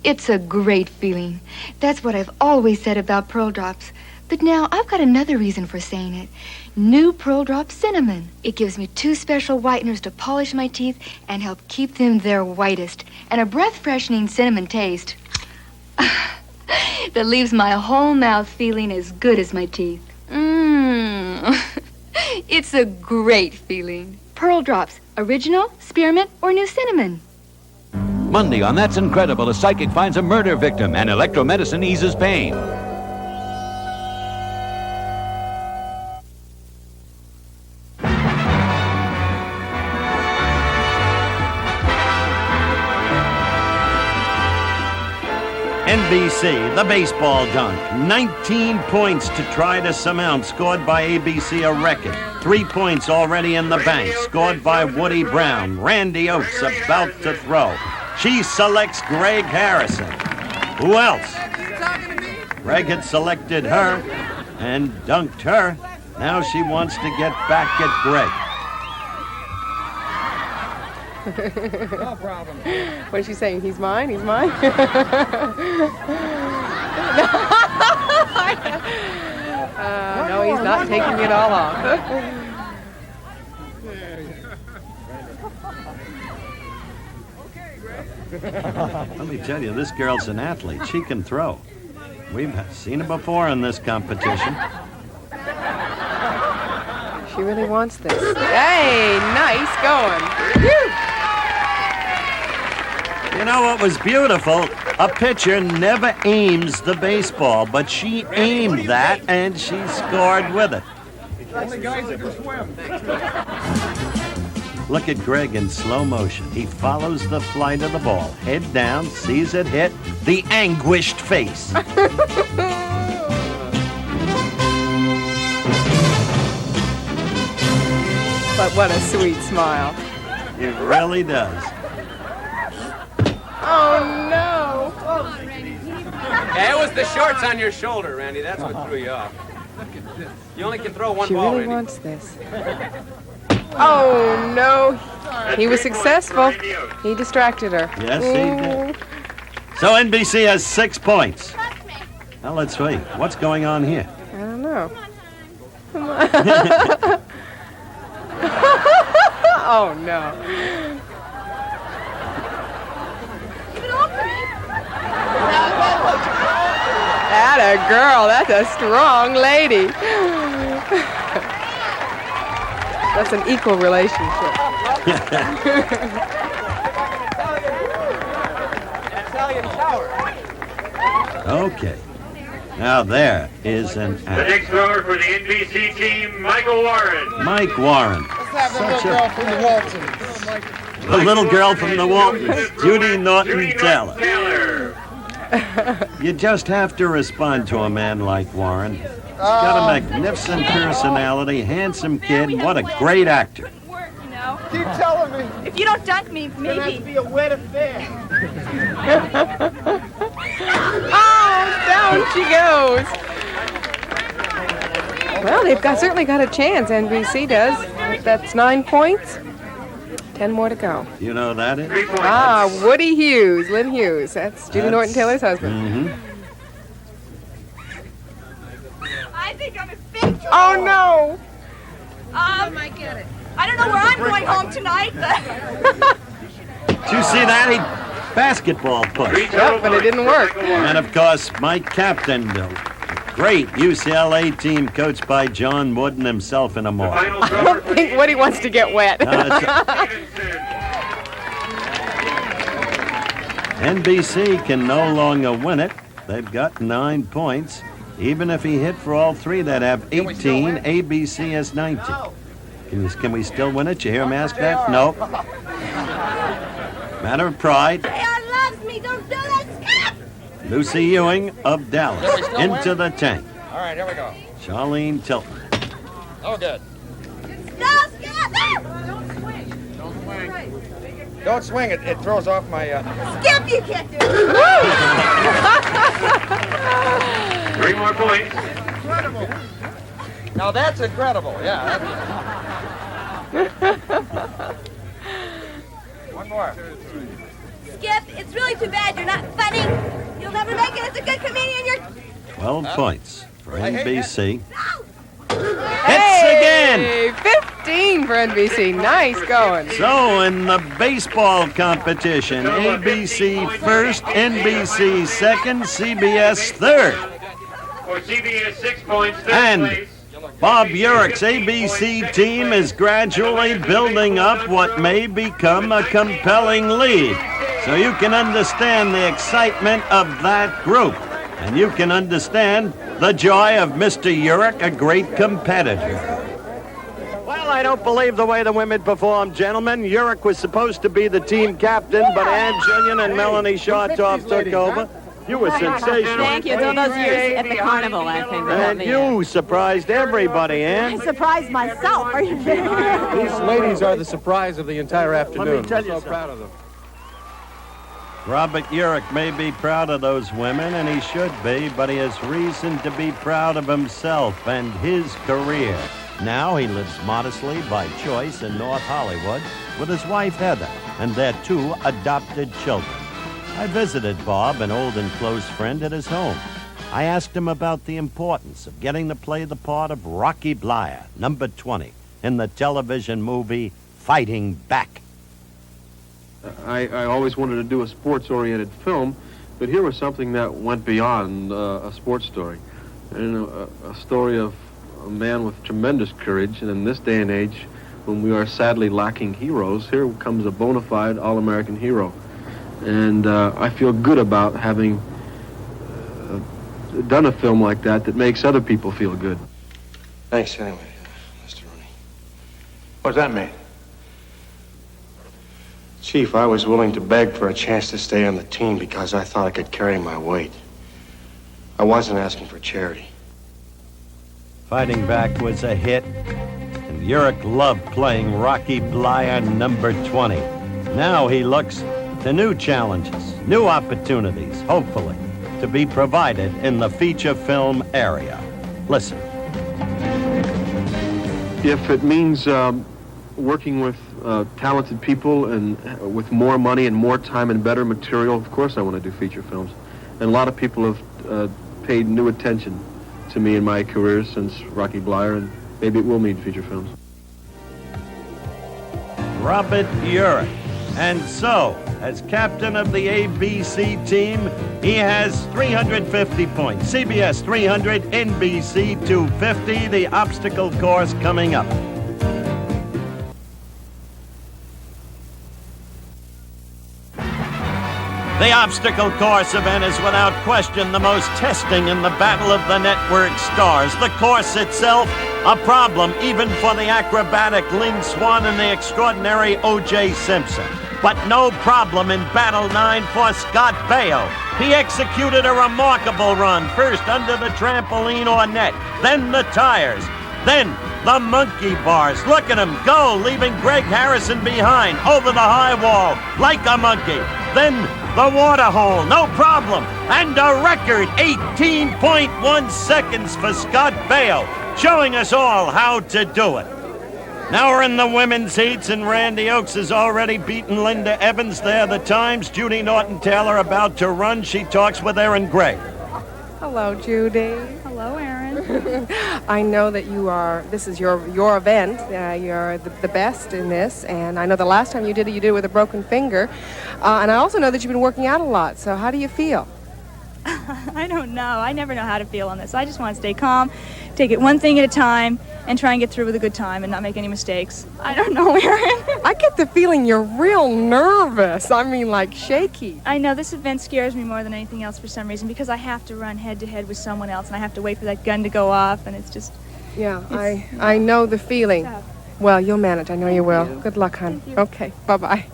It's a great feeling. That's what I've always said about Pearl Drops. But now I've got another reason for saying it. New Pearl Drop Cinnamon. It gives me 2 special whiteners to polish my teeth and help keep them their whitest. And a breath-freshening cinnamon taste that leaves my whole mouth feeling as good as my teeth. It's a great feeling. Pearl Drops. Original, spearmint, or new cinnamon. Monday on That's Incredible, a psychic finds a murder victim and electromedicine eases pain. NBC, the baseball dunk. 19 points to try to surmount, scored by ABC, a record. 3 points already in the bank, scored by Woody Brown. Randy Oates about to throw. She selects Greg Harrison. Who else? Greg had selected her and dunked her. Now she wants to get back at Greg. No problem. What is she saying? He's mine? He's mine? No, he's not taking it all off. Let me tell you, this girl's an athlete. She can throw. We've seen her before in this competition. She really wants this. Hey, nice going. Whew. You know what was beautiful? A pitcher never aims the baseball, but she aimed that and she scored with it. Only guys that can swim. Look at Greg in slow motion. He follows the flight of the ball. Head down, sees it hit, the anguished face. But what a sweet smile. It really does. Oh, no. Yeah, it was the shorts on your shoulder, Randy. That's what threw you off. You only can throw one She ball, really Randy. wants this. Oh, no. He was successful. He distracted her. Yes, he did. So NBC has 6 points. Now let's see. What's going on here? I don't know. Come on. Oh, no. Atta girl. That's a strong lady. That's an equal relationship. Italian shower. Okay. Now there is an The act. next thrower for the NBC team, Michael Warren. Mike Warren. Such a from the Waltons. The little girl from the Waltons, Judy Norton Taylor. You just have to respond to a man like Warren. He's got a magnificent personality, handsome kid, what a great actor. Keep telling me. If you don't dunk me, maybe. It's be a wet affair. Oh, down she goes. Well, they've certainly got a chance, NBC does. That's 9 points. 10 more to go. You know who that is? Ah, Woody Hughes, Lynn Hughes. That's Judy Norton Taylor's husband. Mm-hmm. I think I'm in big trouble. Oh, no. I get it. I don't know where I'm going home tonight, but... Did you see that? He basketball push. Yep, but it didn't work. And of course, Mike Captain, the great UCLA team coached by John Wooden himself in a mall. I don't think Woody wants to get wet. NBC can no longer win it. They've got 9 points. Even if he hit for all 3, they'd have 18. ABC has 19. Can we still win it? You hear him ask that? No. Matter of pride. JR loves me. Don't do that, Skip. Lucy Ewing of Dallas into the tank. All right, here we go. Charlene Tilton. Oh, good. No, Skip. Don't swing it. It throws off my... Skip, you can't do it. 3 more points. Incredible. Now that's incredible. Yeah. One more. Skip, it's really too bad you're not funny. You'll never make it as a good comedian. You're... 12 points for NBC. Hits again. 15 for NBC. Nice going. So in the baseball competition, ABC first, NBC second, CBS third. For CBS 6 points, third And place. Bob Urick's ABC team is gradually building up what may become a compelling lead. So you can understand the excitement of that group. And you can understand the joy of Mr. Urick, a great competitor. Well, I don't believe the way the women performed, gentlemen. Urick was supposed to be the team captain, but Ann Jillian and Melanie Shawtoff took over. You were sensational. Thank you. All those years at the carnival, I think. And you surprised everybody, Ann. I surprised myself. Are you kidding me? These ladies are the surprise of the entire afternoon. Let me tell you I'm so something. proud of them. Robert Urick may be proud of those women, and he should be, but he has reason to be proud of himself and his career. Now he lives modestly by choice in North Hollywood with his wife Heather and their 2 adopted children. I visited Bob, an old and close friend, at his home. I asked him about the importance of getting to play the part of Rocky Blyer, number 20, in the television movie Fighting Back. I always wanted to do a sports-oriented film, but here was something that went beyond a sports story. And a story of a man with tremendous courage, and in this day and age, when we are sadly lacking heroes, here comes a bona fide all-American hero. And I feel good about having done a film like that makes other people feel good. Thanks, anyway, Mr. Rooney. What does that mean? Chief, I was willing to beg for a chance to stay on the team because I thought I could carry my weight. I wasn't asking for charity. Fighting Back was a hit, and Urich loved playing Rocky Blyer number 20. Now he looks to new challenges, new opportunities, hopefully, to be provided in the feature film area. Listen. If it means working with talented people and with more money and more time and better material, of course I want to do feature films. And a lot of people have paid new attention to me in my career since Rocky Blyer, and maybe it will mean feature films. Robert Urich. And so, as captain of the ABC team, he has 350 points. CBS 300, NBC 250, the obstacle course coming up. The obstacle course event is without question the most testing in the battle of the network stars. The course itself, a problem even for the acrobatic Lynn Swan and the extraordinary O.J. Simpson. But no problem in Battle 9 for Scott Baio. He executed a remarkable run, first under the trampoline or net, then the tires, then the monkey bars. Look at him go, leaving Greg Harrison behind, over the high wall, like a monkey. Then the water hole, no problem. And a record 18.1 seconds for Scott Baio, showing us all how to do it. Now we're in the women's heats, and Randy Oakes has already beaten Linda Evans. There the times. Judy Norton-Taylor about to run. She talks with Erin Gray. Hello, Judy. Hello, Erin. I know that this is your event. You're the best in this, and I know the last time you did it with a broken finger. And I also know that you've been working out a lot, so how do you feel? I don't know. I never know how to feel on this. I just want to stay calm, take it one thing at a time, and try and get through with a good time and not make any mistakes. I don't know, Erin. I get the feeling you're real nervous. I mean, like shaky. I know this event scares me more than anything else for some reason, because I have to run head-to-head with someone else, and I have to wait for that gun to go off, and it's just... Yeah, I know the feeling. Well, you'll manage. I know you will. Good luck, hon. Okay, bye-bye.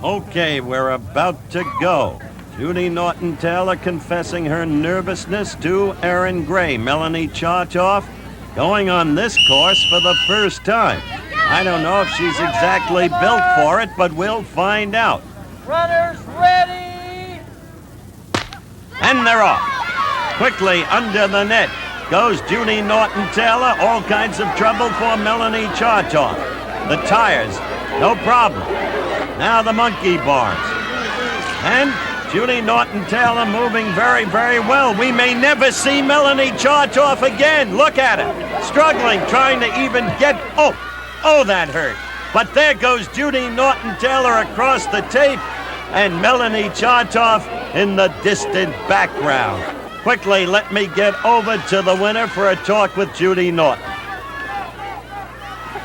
Okay, we're about to go. Judy Norton-Taylor confessing her nervousness to Erin Gray. Melanie Chartoff going on this course for the first time. I don't know if she's exactly built for it, but we'll find out. Runners ready! And they're off. Quickly under the net goes Judy Norton-Taylor. All kinds of trouble for Melanie Chartoff. The tires, no problem. Now the monkey bars. And Judy Norton-Taylor moving very, very well. We may never see Melanie Chartoff again. Look at her. Struggling, trying to even get... Oh, that hurt. But there goes Judy Norton-Taylor across the tape, and Melanie Chartoff in the distant background. Quickly, let me get over to the winner for a talk with Judy Norton.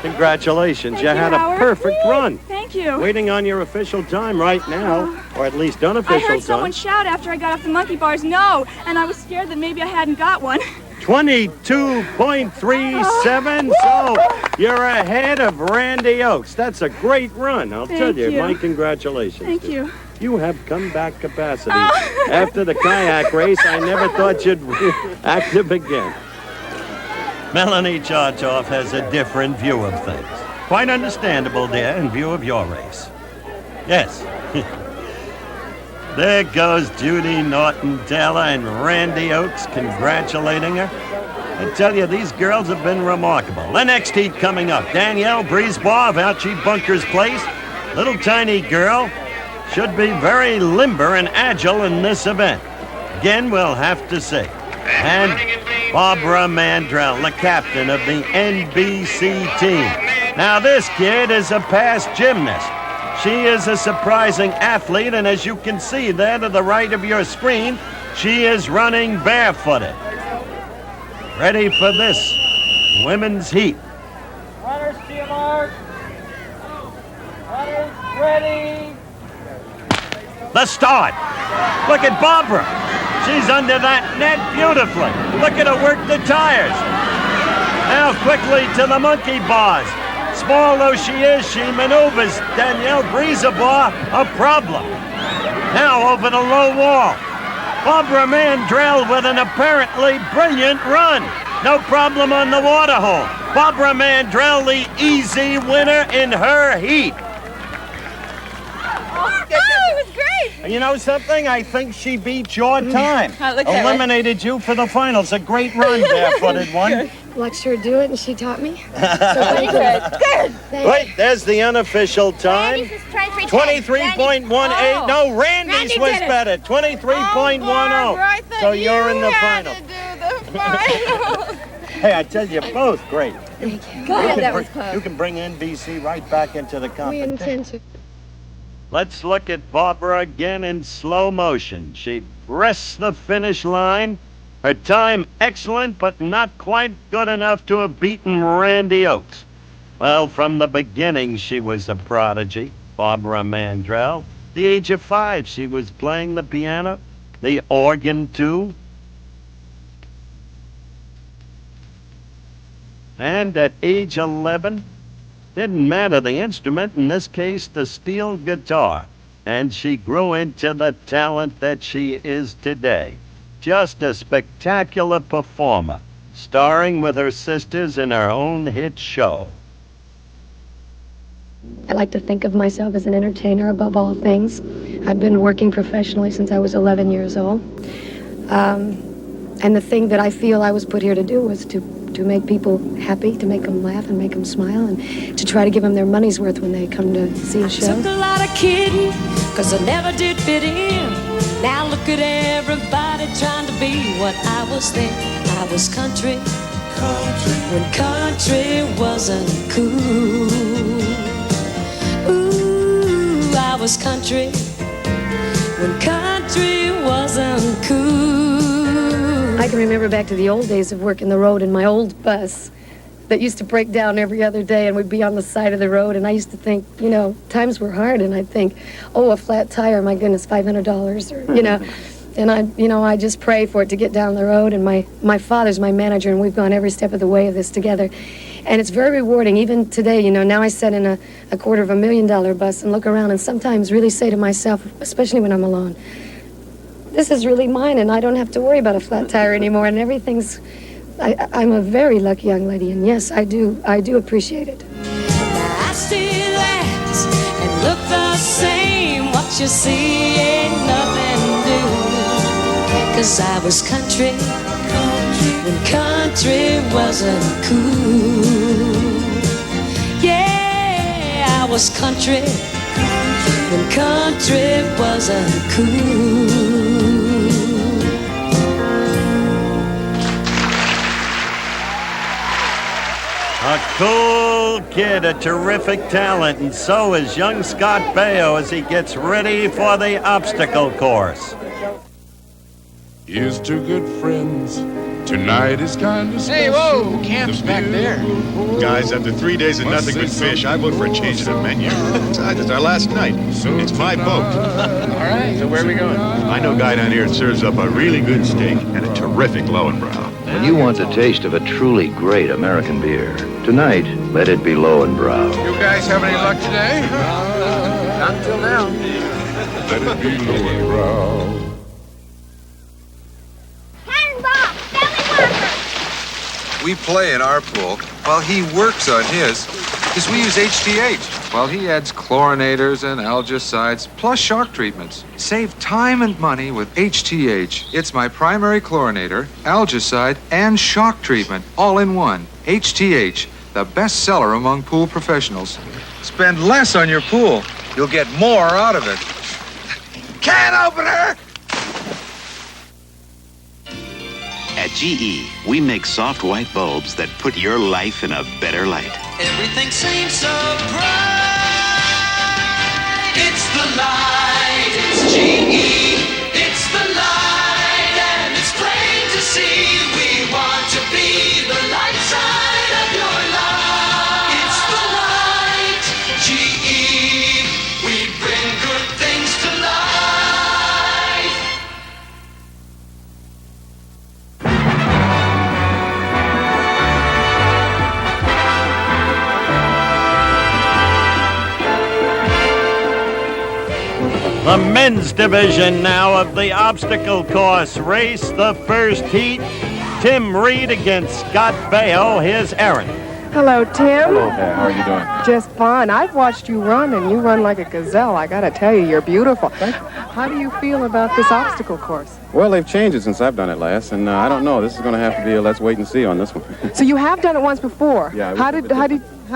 Congratulations. You had a perfect run. Thank you. Waiting on your official time right now, or at least unofficial time. I heard someone shout after I got off the monkey bars, no, and I was scared that maybe I hadn't got one. 22.37, so you're ahead of Randy Oakes. That's a great run, I'll tell you. My congratulations. Thank you. You have comeback capacity. After the kayak race, I never thought you'd be active again. Melanie Chartoff has a different view of things. Quite understandable, dear, in view of your race. Yes. There goes Judy Norton-Taylor and Randy Oakes congratulating her. I tell you, these girls have been remarkable. The next heat coming up, Danielle Brisebois of Archie Bunker's Place. Little tiny girl, should be very limber and agile in this event. Again, we'll have to see. And Barbara Mandrell, the captain of the NBC team. Now, this kid is a past gymnast. She is a surprising athlete, and as you can see there to the right of your screen, she is running barefooted. Ready for this women's heat. Runners to your mark. Runners ready. The start. Look at Barbara. She's under that net beautifully. Look at her work the tires. Now quickly to the monkey bars. Small though she is, she maneuvers Danielle Brisebois a problem. Now over the low wall. Barbara Mandrell with an apparently brilliant run. No problem on the water hole. Barbara Mandrell, the easy winner in her heat. Oh, it was great. And you know something? I think she beat your time. Look at Eliminated you for the finals. A great run, barefooted one. Watched her do it, and she taught me. Good. Wait, there's the unofficial time. 23.18. No, Randy's was did it. better. 23.10. So you're in the final. Hey, I tell you, both great. Go ahead, that was close. You can bring NBC right back into the We competition. intend to. Let's look at Barbara again in slow motion. She breasts the finish line. Her time excellent, but not quite good enough to have beaten Randy Oakes. Well, from the beginning, she was a prodigy, Barbara Mandrell. At the age of 5, she was playing the piano, the organ, too. And at age 11, didn't matter the instrument, in this case, the steel guitar. And she grew into the talent that she is today. Just a spectacular performer, starring with her sisters in her own hit show. I like to think of myself as an entertainer above all things. I've been working professionally since I was 11 years old. And the thing that I feel I was put here to do was to make people happy, to make them laugh and make them smile, and to try to give them their money's worth when they come to see a show. Took a lot of kidding, 'cause I never did fit in. Now look at everybody trying to be what I was then. I was country, when country wasn't cool. Ooh, I was country, when country wasn't cool. I can remember back to the old days of working the road in my old bus that used to break down every other day, and we'd be on the side of the road, and I used to think, you know, times were hard, and I'd think, oh, a flat tire, my goodness, $500, or, you know, and I just pray for it to get down the road, and my father's my manager, and we've gone every step of the way of this together, and it's very rewarding, even today, you know, now I sit in a $250,000 bus and look around and sometimes really say to myself, especially when I'm alone, this is really mine, and I don't have to worry about a flat tire anymore, and everything's... I'm a very lucky young lady, and yes, I do appreciate it. I still act and look the same. What you see ain't nothing new. 'Cause I was country, when country wasn't cool. Yeah, I was country, when country wasn't cool. A cool kid, a terrific talent, and so is young Scott Baio as he gets ready for the obstacle course. Here's two good friends. Tonight is kind of special. Hey, whoa, camp's back there. Guys, after 3 days of nothing but fish, I vote for a change in the menu. Besides, it's our last night. It's my boat. All right, so where are we going? I know a guy down here that serves up a really good steak and a terrific Lowenbrow. When you want the taste of a truly great American beer, tonight, let it be Lowenbrow. You guys have any luck today? Not until now. Let it be Lowenbrow. We play in our pool while he works on his, because we use HTH, while he adds chlorinators and algicides, plus shock treatments. Save time and money with HTH. It's my primary chlorinator, algicide, and shock treatment, all in one. HTH, the best seller among pool professionals. Spend less on your pool. You'll get more out of it. Can opener! At GE, we make soft white bulbs that put your life in a better light. Everything seems so bright. It's the light. It's GE. It's the light, and it's plain to see. We want to be the light side of your life. It's the light. GE. We bring good things to life. The men's division now of the obstacle course race, the first heat. Tim Reed against Scott Baio. Here's Aaron. Hello, Tim. Hello there. How are you doing? Just fine. I've watched you run, and you run like a gazelle. I gotta tell you, you're beautiful. How do you feel about this obstacle course? Well, they've changed it since I've done it last, and I don't know. This is going to have to be a let's wait and see on this one. So you have done it once before. Yeah. How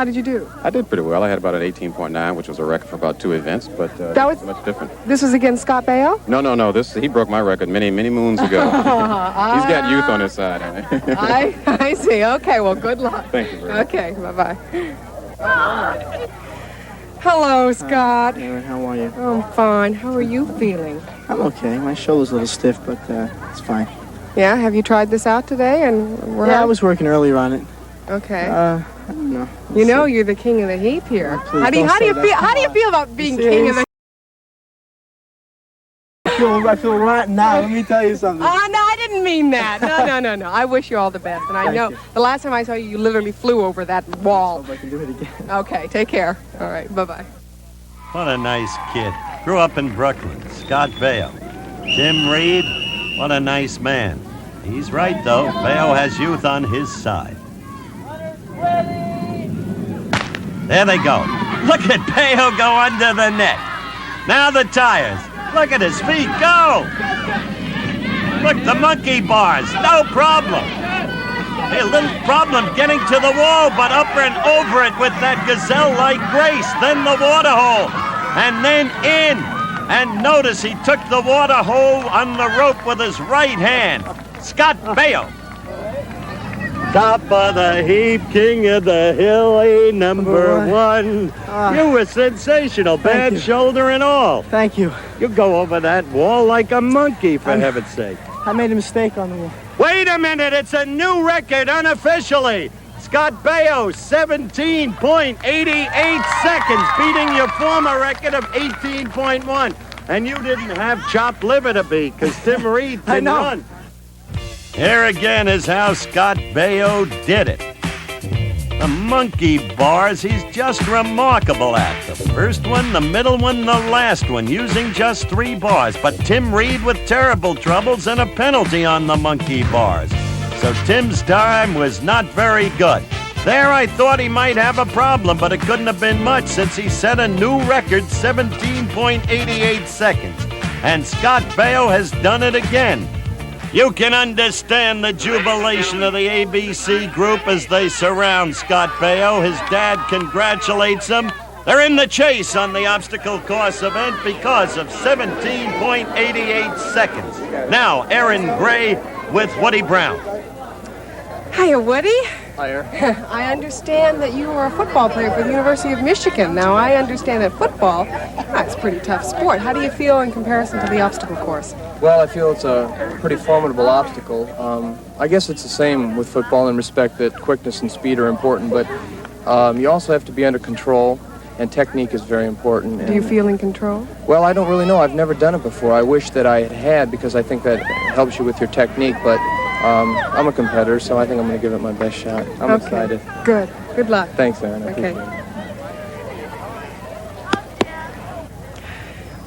did you do? I did pretty well. I had about an 18.9, which was a record for about 2 events, but that was much different. This was against Scott Baio? No. He broke my record many moons ago. He's got youth on his side. I see. Okay, well, good luck. Thank you very much. Okay, bye-bye. Hello, Scott. How are you? I'm fine. How are you feeling? I'm okay. My shoulder's a little stiff, but it's fine. Yeah? Have you tried this out today? I was working earlier on it. Okay. I don't know. You know you're the king of the heap here. How do you feel about being king of the I feel rotten now. Let me tell you something. Oh, no, I didn't mean that. No. I wish you all the best. And I know the last time I saw you, you literally flew over that wall. I hope I can do it again. Okay, take care. All right, bye-bye. What a nice kid. Grew up in Brooklyn. Scott Baio. Tim Reed, what a nice man. He's right, though. Baio has youth on his side. There they go. Look at Baio go under the net. Now the tires. Look at his feet go. Look, the monkey bars. No problem. Hey, a little problem getting to the wall, but up and over it with that gazelle-like grace. Then the water hole. And then in. And notice he took the water hole on the rope with his right hand. Scott Baio. Top of the heap, king of the hill, number one. You were sensational, bad shoulder and all. Thank you. You go over that wall like a monkey, for heaven's sake. I made a mistake on the wall. Wait a minute, it's a new record unofficially. Scott Baio, 17.88 seconds, beating your former record of 18.1. And you didn't have chopped liver to beat, because Tim Reed didn't run. Here again is how Scott Baio did it. The monkey bars, he's just remarkable at. The first one, the middle one, the last one, using just 3 bars. But Tim Reed with terrible troubles and a penalty on the monkey bars. So Tim's time was not very good. There I thought he might have a problem, but it couldn't have been much since he set a new record, 17.88 seconds. And Scott Baio has done it again. You can understand the jubilation of the ABC group as they surround Scott Baio. His dad congratulates him. They're in the chase on the obstacle course event because of 17.88 seconds. Now, Aaron Gray with Woody Brown. Hiya, Woody. Hiya. I understand that you are a football player for the University of Michigan. Now, I understand that football, that's a pretty tough sport. How do you feel in comparison to the obstacle course? Well, I feel it's a pretty formidable obstacle. I guess it's the same with football in respect that quickness and speed are important, but you also have to be under control, and technique is very important. Do you feel in control? Well, I don't really know. I've never done it before. I wish that I had because I think that helps you with your technique, but I'm a competitor, so I think I'm going to give it my best shot. I'm excited. Good. Good luck. Thanks, Aaron. Okay.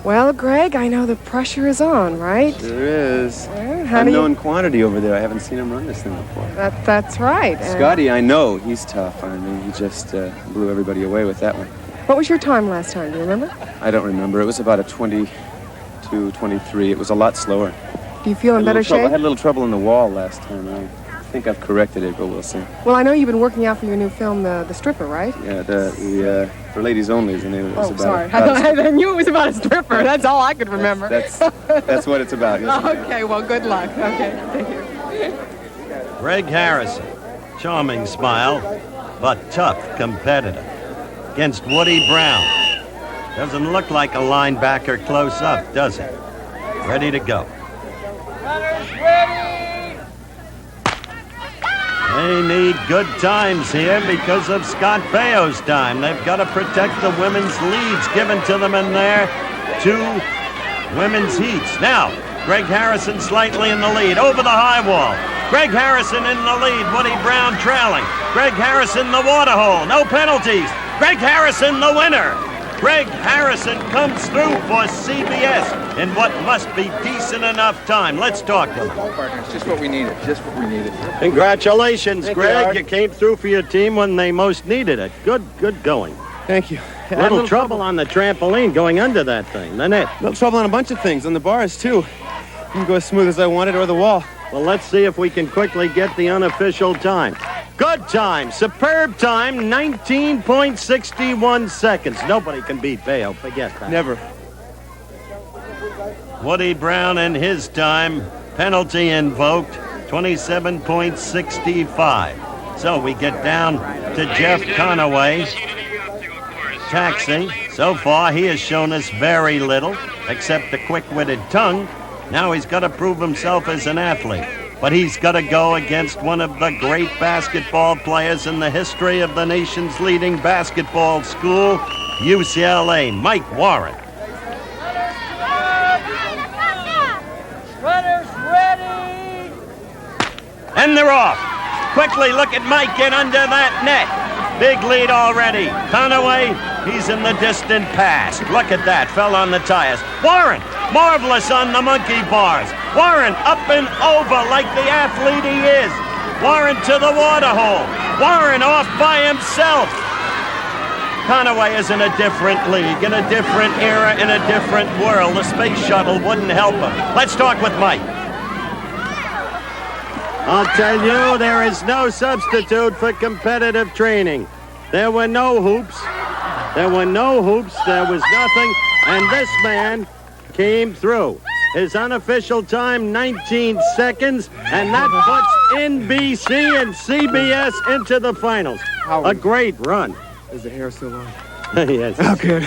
Well, Greg, I know the pressure is on, right? Sure is. How do Unknown quantity over there. I haven't seen him run this thing before. That's right. Scotty, I know. He's tough. I mean, he just blew everybody away with that one. What was your time last time? Do you remember? I don't remember. It was about a 22, 23. It was a lot slower. Do you feel in better shape? I had a little trouble in the wall last time. I think I've corrected it, but we'll see. Well, I know you've been working out for your new film, The Stripper, right? Yeah, for ladies only is the name of it. Sorry. I knew it was about a stripper. That's all I could remember. That's what it's about. Okay, well, good luck. Okay, thank you. Greg Harrison, charming smile, but tough competitor. Against Woody Brown. Doesn't look like a linebacker close up, does it? Ready to go. Runners ready! They need good times here because of Scott Baio's time. They've got to protect the women's leads given to them in their 2 women's heats. Now, Greg Harrison slightly in the lead, over the high wall. Greg Harrison in the lead, Woody Brown trailing. Greg Harrison the water hole, no penalties. Greg Harrison the winner. Greg Harrison comes through for CBS in what must be decent enough time. Let's talk to him. Partner, it's just what we needed. Just what we needed. Congratulations, Thank you, Greg. Art. You came through for your team when they most needed it. Good going. Thank you. Little trouble on the trampoline going under that thing, the net. Little trouble on a bunch of things, on the bars, too. Didn't go as smooth as I wanted or the wall. Well, let's see if we can quickly get the unofficial time. Good time, superb time, 19.61 seconds. Nobody can beat Bayo, forget that. Never. Woody Brown and his time, penalty invoked, 27.65. So we get down to Jeff Conaway. Taxi. So far, he has shown us very little, except a quick-witted tongue. Now he's got to prove himself as an athlete. But he's got to go against one of the great basketball players in the history of the nation's leading basketball school, UCLA, Mike Warren. Runners ready! And they're off. Quickly, look at Mike get under that net. Big lead already. Conaway, he's in the distant past. Look at that, fell on the tires. Warren, marvelous on the monkey bars. Warren up and over like the athlete he is. Warren to the water hole. Warren off by himself. Conaway is in a different league, in a different era, in a different world. The space shuttle wouldn't help him. Let's talk with Mike. I'll tell you, there is no substitute for competitive training. There were no hoops. There were no hoops. There was nothing. And this man came through. His unofficial time, 19 seconds. And that puts NBC and CBS into the finals. A great run. Is the hair still on? Yes. Okay.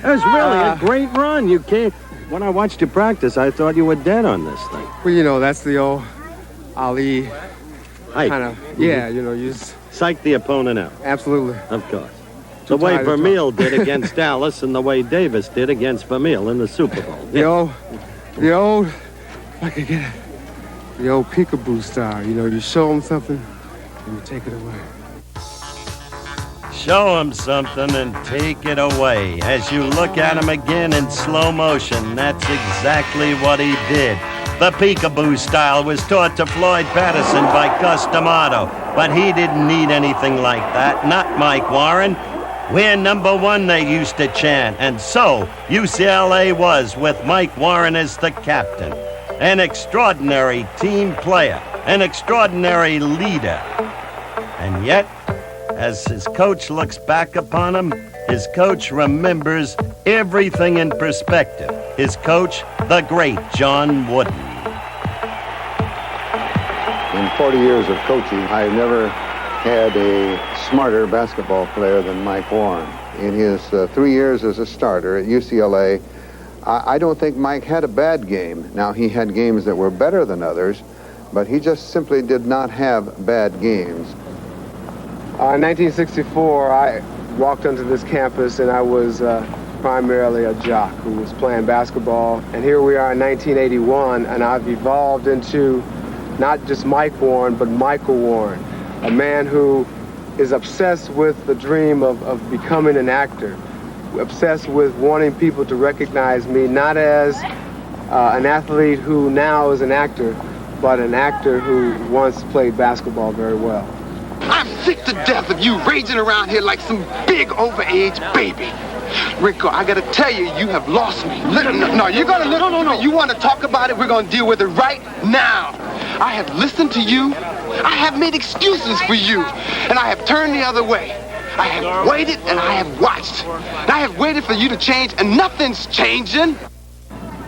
It was really a great run. You came... When I watched you practice, I thought you were dead on this thing. Well, you know, that's the old Ali kind of, yeah, you know, you just... Psych the opponent out. Absolutely. Of course. The way Vermeil did against Dallas and the way Davis did against Vermeil in the Super Bowl. The old, if I could get it, the old peekaboo style. You know, you show them something and you take it away. Show him something and take it away. As you look at him again in slow motion, that's exactly what he did. The peekaboo style was taught to Floyd Patterson by Gus D'Amato, but he didn't need anything like that, not Mike Warren. We're number one, they used to chant, and so UCLA was with Mike Warren as the captain. An extraordinary team player, an extraordinary leader. And yet, as his coach looks back upon him, his coach remembers everything in perspective. His coach, the great John Wooden. In 40 years of coaching, I've never had a smarter basketball player than Mike Warren. In his 3 years as a starter at UCLA, I don't think Mike had a bad game. Now, he had games that were better than others, but he just simply did not have bad games. In 1964, I walked onto this campus and I was primarily a jock who was playing basketball. And here we are in 1981, and I've evolved into not just Mike Warren, but Michael Warren, a man who is obsessed with the dream of becoming an actor, obsessed with wanting people to recognize me not as an athlete who now is an actor, but an actor who once played basketball very well. I'm sick to death of you raging around here like some big overage baby. Rico, I gotta tell you, you have lost me. No, you're gonna listen to me. You wanna talk about it, we're gonna deal with it right now. I have listened to you. I have made excuses for you. And I have turned the other way. I have waited and I have watched. And I have waited for you to change, and nothing's changing.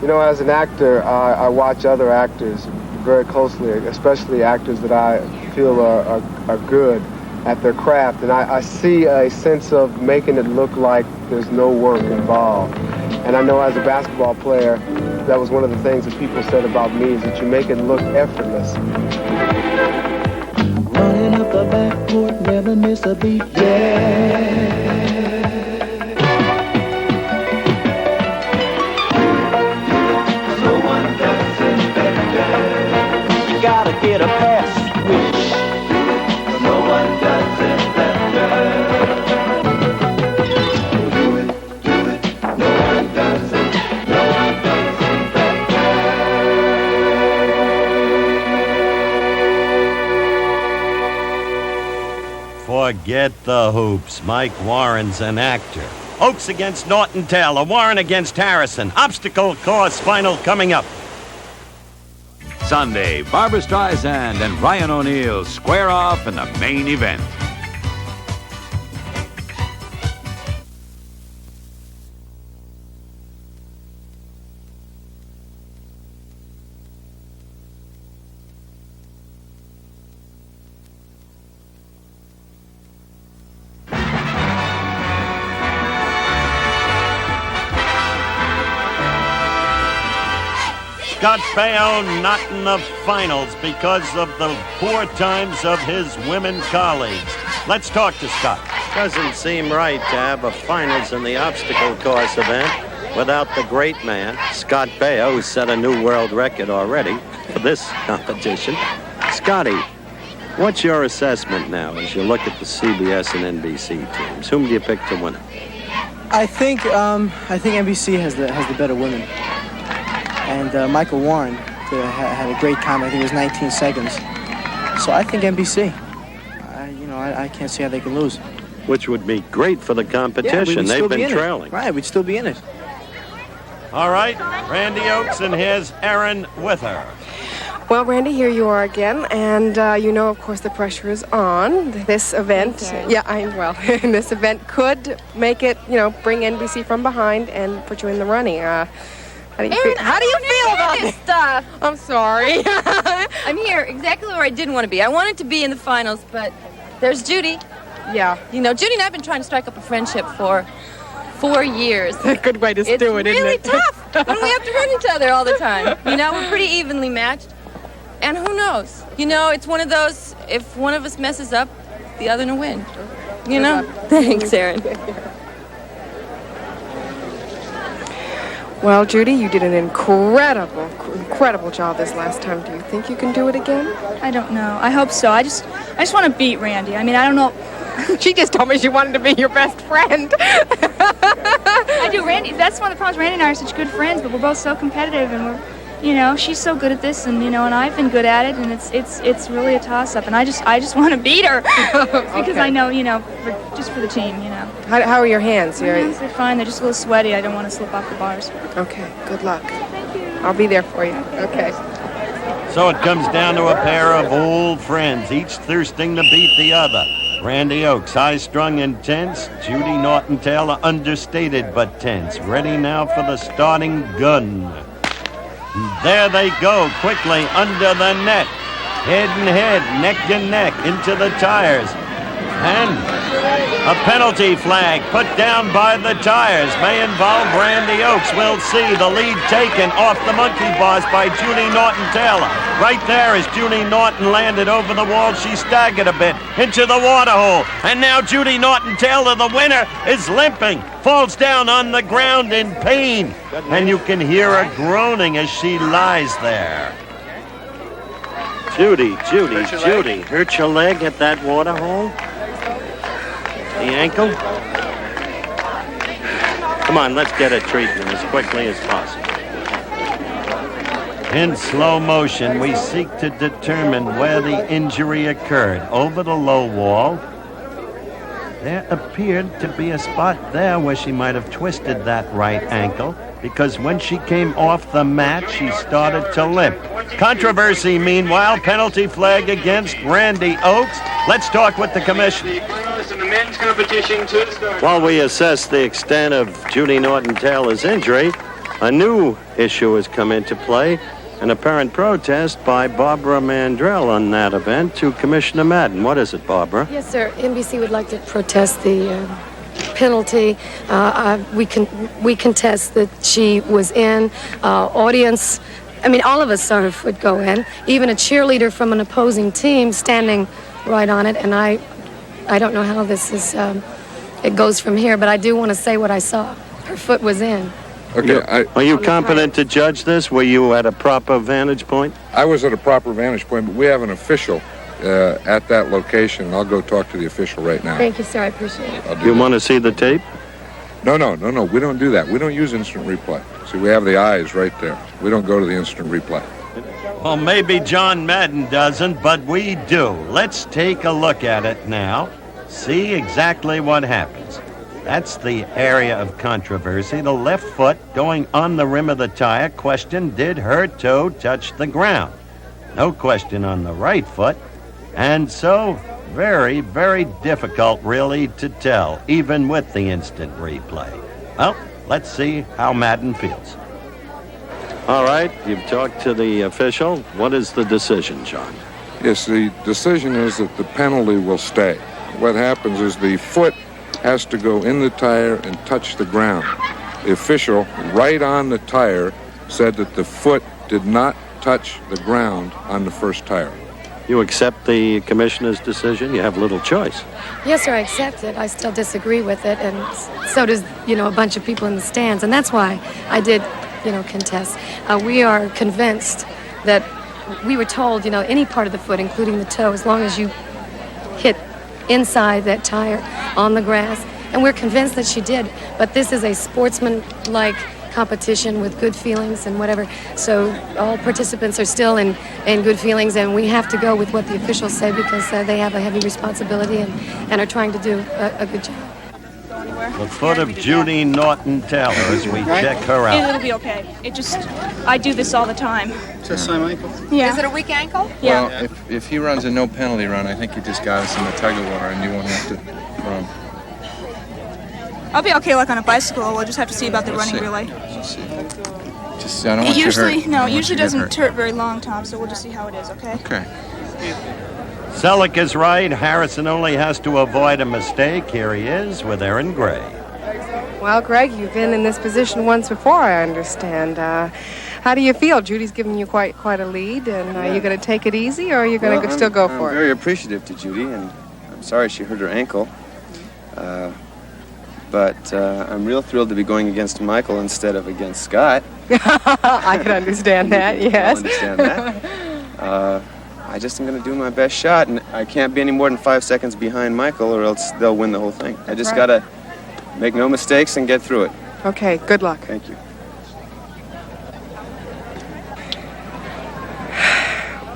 You know, as an actor, I watch other actors very closely, especially actors that I feel are good at their craft. And I see a sense of making it look like there's no work involved. And I know as a basketball player, that was one of the things that people said about me, is that you make it look effortless. Running up the backcourt, never miss a beat, yeah. No one does it better. You gotta get a pass switch. No one does it better. Forget the hoops. Mike Warren's an actor. Oaks against Norton Taylor. Warren against Harrison. Obstacle course final coming up. Sunday, Barbra Streisand and Ryan O'Neal square off in the main event. Scott Baio not in the finals because of the poor times of his women colleagues. Let's talk to Scott. Doesn't seem right to have a finals in the obstacle course event without the great man, Scott Baio, who set a new world record already for this competition. Scotty, what's your assessment now as you look at the CBS and NBC teams? Whom do you pick to win it? I think NBC has the better women. And Michael Warren had a great time. I think it was 19 seconds. So I think NBC. I can't see how they can lose. Which would be great for the competition. Yeah, they've been trailing. Right, we'd still be in it. All right, Randy Oaks, and here's Erin with her. Well, Randy, here you are again, and of course, the pressure is on. This event, this event could make it, bring NBC from behind and put you in the running. How do you feel about this stuff? I'm sorry. I'm here exactly where I didn't want to be. I wanted to be in the finals, but there's Judy. Yeah. Judy and I have been trying to strike up a friendship for 4 years. A good way to do it, isn't it? It's really tough when we have to run each other all the time. We're pretty evenly matched. And who knows? It's one of those, if one of us messes up, the other will win. Thanks, Erin. Well, Judy, you did an incredible job this last time. Do you think you can do it again? I don't know. I hope so. I just want to beat Randy. I mean, I don't know. She just told me she wanted to be your best friend. I do, Randy. That's one of the problems. Randy and I are such good friends, but we're both so competitive, and we're, she's so good at this, and and I've been good at it, and it's really a toss-up, and I just want to beat her because I know, just for the team, How are your hands? My hands are fine. They're just a little sweaty. I don't want to slip off the bars. Okay. Good luck. Thank you. I'll be there for you. Okay. So it comes down to a pair of old friends, each thirsting to beat the other. Randy Oaks, high-strung and tense. Judy Norton Taylor, understated but tense. Ready now for the starting gun. There they go, quickly under the net. Head and head, neck and neck, into the tires. And a penalty flag put down by the tires may involve Randy Oaks. We'll see the lead taken off the monkey bars by Judy Norton Taylor. Right there as Judy Norton landed over the wall, she staggered a bit into the water hole. And now Judy Norton Taylor, the winner, is limping, falls down on the ground in pain. And you can hear her groaning as she lies there. Judy, hurt your leg at that water hole? The ankle? Come on, let's get a treatment as quickly as possible. In slow motion, we seek to determine where the injury occurred. Over the low wall, there appeared to be a spot there where she might have twisted that right ankle, because when she came off the mat, she started to limp. Controversy, meanwhile, penalty flag against Randy Oaks. Let's talk with the commission. While we assess the extent of Judy Norton Taylor's injury, a new issue has come into play, an apparent protest by Barbara Mandrell on that event to Commissioner Madden. What is it, Barbara? Yes, sir. NBC would like to protest the penalty. We contest that she was in. Audience, all of us saw her foot go in. Even a cheerleader from an opposing team standing right on it. And I don't know how this is, it goes from here, but I do want to say what I saw. Her foot was in. Okay. Are you competent to judge this? Were you at a proper vantage point? I was at a proper vantage point, but we have an official at that location. I'll go talk to the official right now. Thank you, sir. I appreciate it. You want to see the tape? No. We don't do that. We don't use instant replay. See, we have the eyes right there. We don't go to the instant replay. Well, maybe John Madden doesn't, but we do. Let's take a look at it now. see exactly what happens. That's the area of controversy. The left foot going on the rim of the tire. Question, did her toe touch the ground? No question on the right foot. And so, very, very difficult, really, to tell, even with the instant replay. Well, let's see how Madden feels. All right, you've talked to the official. What is the decision, John? Yes, the decision is that the penalty will stay. What happens is the foot has to go in the tire and touch the ground. The official, right on the tire, said that the foot did not touch the ground on the first tire. You accept the commissioner's decision? You have little choice. Yes, sir, I accept it. I still disagree with it, and so does, a bunch of people in the stands, and that's why I did, contest. We are convinced that we were told, any part of the foot, including the toe, as long as you hit inside that tire on the grass, and we're convinced that she did. But this is a sportsman-like competition with good feelings and whatever, so all participants are still in good feelings, and we have to go with what the officials say because they have a heavy responsibility and are trying to do a good job. The foot of Judy Norton-Taylor as we check her out. It'll be okay. I do this all the time. Just my ankle? Yeah. Is it a weak ankle? Yeah. Well, if he runs a no penalty run, I think he just got us in the tug of war, and you won't have to run. I'll be okay like on a bicycle. We'll just have to see about the running relay. Let's see. Just, I don't want you to hurt. No, it usually doesn't hurt very long, Tom, so we'll just see how it is, okay? Okay. Selleck is right. Harrison only has to avoid a mistake. Here he is with Erin Gray. Well, Greg, you've been in this position once before, I understand. How do you feel? Judy's giving you quite a lead, and are you going to take it easy, or are you going to still go for I'm it? very appreciative to Judy, and I'm sorry she hurt her ankle. But I'm real thrilled to be going against Michael instead of against Scott. I can understand that, yes. I understand that. I just am going to do my best shot, and I can't be any more than 5 seconds behind Michael, or else they'll win the whole thing. I just got to make no mistakes and get through it. Okay, good luck. Thank you.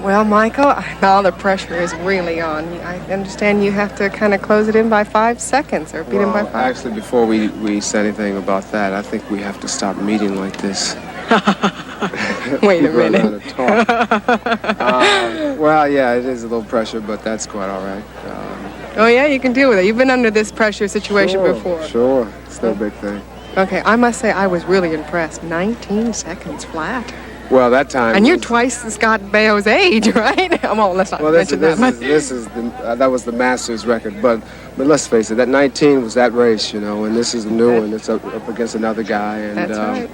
Well, Michael, now the pressure is really on. I understand you have to kind of close it in by 5 seconds, or beat him by 5. Actually, before we say anything about that, I think we have to stop meeting like this. Wait a minute. Well, yeah, it is a little pressure, but that's quite all right. Oh, yeah, you can deal with it. You've been under this pressure situation before. Sure, it's no big thing. Okay, I must say I was really impressed. 19 seconds flat. Well, that time. And you're twice Scott Baio's age, right? Well, let's not mention that. That was the Masters record, but let's face it, that 19 was that race, and this is a new one. It's up against another guy, and that's right.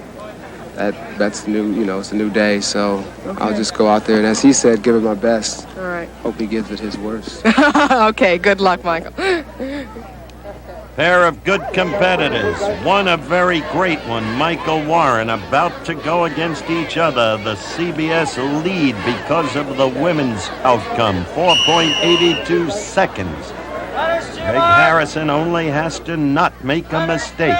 That's new, it's a new day, so I'll just go out there and, as he said, give it my best. All right. Hope he gives it his worst. Okay, good luck, Michael. Pair of good competitors. One a very great one, Michael Warren, about to go against each other. The CBS lead because of the women's outcome, 4.82 seconds. Greg Harrison only has to not make a mistake.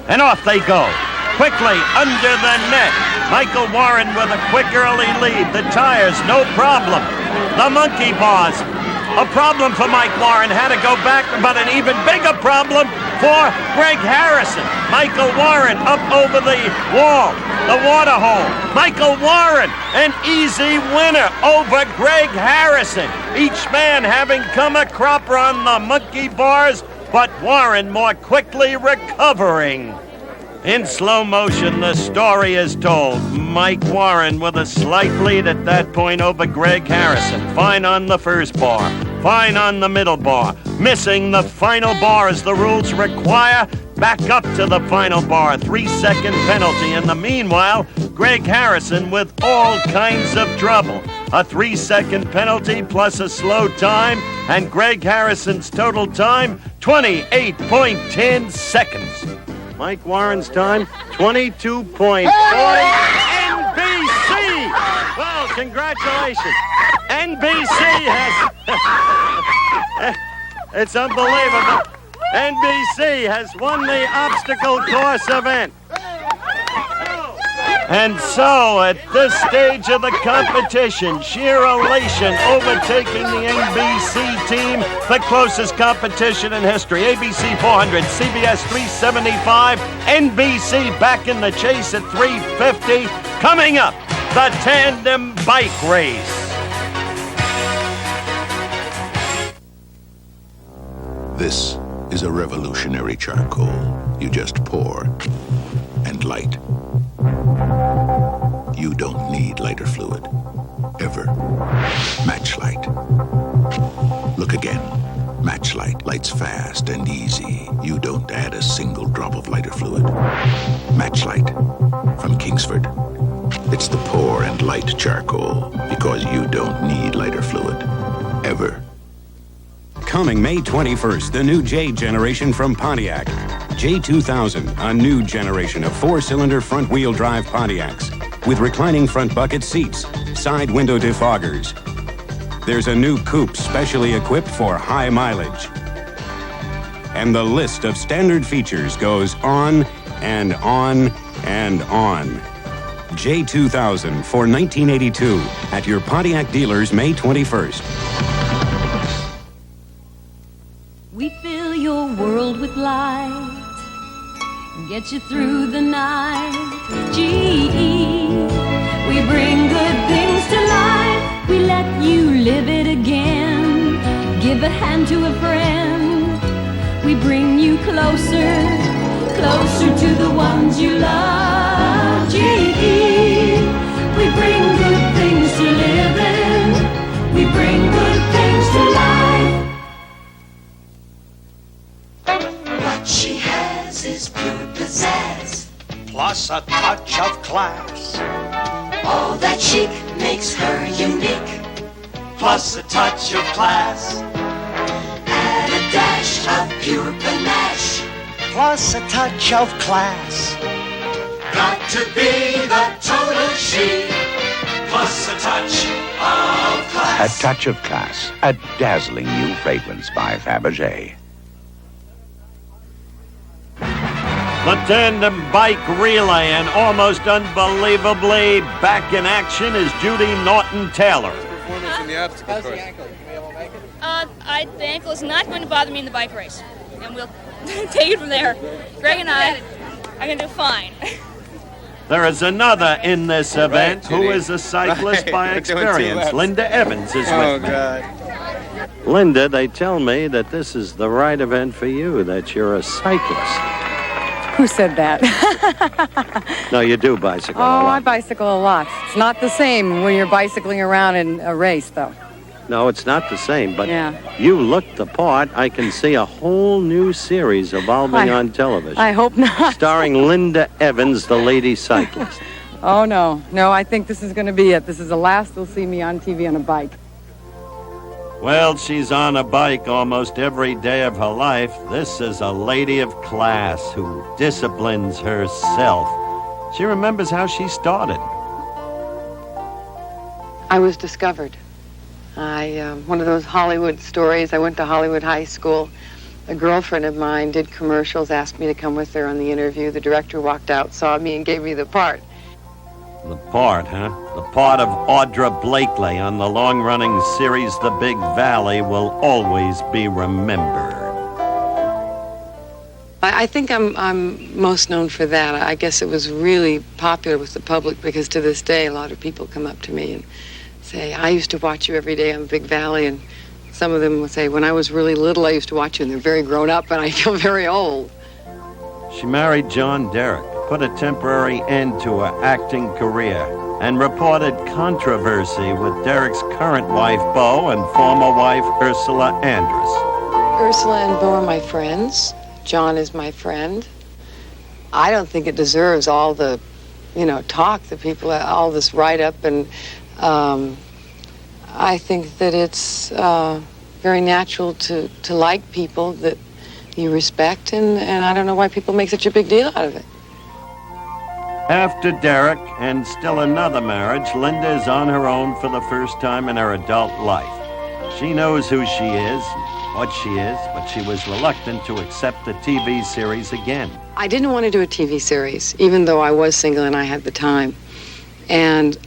And off they go. Quickly under the net. Michael Warren with a quick early lead. The tires, no problem. The monkey bars. A problem for Mike Warren, had to go back, but an even bigger problem for Greg Harrison. Michael Warren up over the wall, the water hole. Michael Warren, an easy winner over Greg Harrison. Each man having come a cropper on the monkey bars, but Warren more quickly recovering. In slow motion, the story is told. Mike Warren with a slight lead at that point over Greg Harrison. Fine on the first bar, fine on the middle bar. Missing the final bar as the rules require. Back up to the final bar, 3-second penalty. In the meanwhile, Greg Harrison with all kinds of trouble. A 3-second penalty plus a slow time, and Greg Harrison's total time, 28.10 seconds. Mike Warren's time, 22.40. NBC! Well, congratulations. NBC has... It's unbelievable. NBC has won the obstacle course event. And so, at this stage of the competition, sheer elation overtaking the NBC team, the closest competition in history. ABC 400, CBS 375, NBC back in the chase at 350. Coming up, the tandem bike race. This is a revolutionary charcoal. You just pour and light. You don't need lighter fluid. Ever. Matchlight. Look again. Matchlight lights fast and easy. You don't add a single drop of lighter fluid. Matchlight from Kingsford. It's the pour and light charcoal because you don't need lighter fluid. Ever. Coming May 21st, the new J generation from Pontiac. J2000, a new generation of four-cylinder front-wheel drive Pontiacs with reclining front bucket seats, side window defoggers. There's a new coupe specially equipped for high mileage. And the list of standard features goes on and on and on. J2000 for 1982 at your Pontiac dealers May 21st. We fill your world with light, get you through the night. GE, we bring good things to life. We let you live it again. Give a hand to a friend. We bring you closer, closer to the ones you love. GE, we bring good things to live in. We bring good things to life. What she has is pure pizzazz, plus a touch of class. All that chic makes her unique, plus a touch of class. Add a dash of pure panache, plus a touch of class. Got to be the total she, plus a touch of class. A touch of class, a dazzling new fragrance by Fabergé. The tandem bike relay, and almost unbelievably back in action is Judy Norton-Taylor. Performance in the obstacle course. The ankle is not going to bother me in the bike race, and we'll take it from there. Greg and I are going to do fine. There is another in this event who is a cyclist by experience. Linda Evans is with me. God. Linda, they tell me that this is the right event for you, that you're a cyclist. Who said that? No, you do bicycle a Oh, lot. I bicycle a lot. It's not the same when you're bicycling around in a race, though. No, it's not the same, but Yeah. you look the part. I can see a whole new series evolving on television. I hope not. Starring Linda Evans, the lady cyclist. Oh, no. No, I think this is going to be it. This is the last they'll see me on TV on a bike. Well, she's on a bike almost every day of her life. This is a lady of class who disciplines herself. She remembers how she started. I was discovered. One of those Hollywood stories. I went to Hollywood High School. A girlfriend of mine did commercials, asked me to come with her on the interview. The director walked out, saw me, and gave me the part. The part, huh? The part of Audra Blakely on the long-running series The Big Valley will always be remembered. I think I'm most known for that. I guess it was really popular with the public because to this day, a lot of people come up to me and say, I used to watch you every day on Big Valley, and some of them will say, when I was really little, I used to watch you, and they're very grown up, and I feel very old. She married John Derek, put a temporary end to her acting career, and reported controversy with Derek's current wife, Bo, and former wife, Ursula Andress. Ursula and Bo are my friends. John is my friend. I don't think it deserves all the, talk that people, all this write-up, and I think that it's very natural to like people that you respect, and I don't know why people make such a big deal out of it. After Derek and still another marriage, Linda is on her own for the first time in her adult life. She knows who she is, what she is, but she was reluctant to accept the TV series again. I didn't want to do a TV series, even though I was single and I had the time. And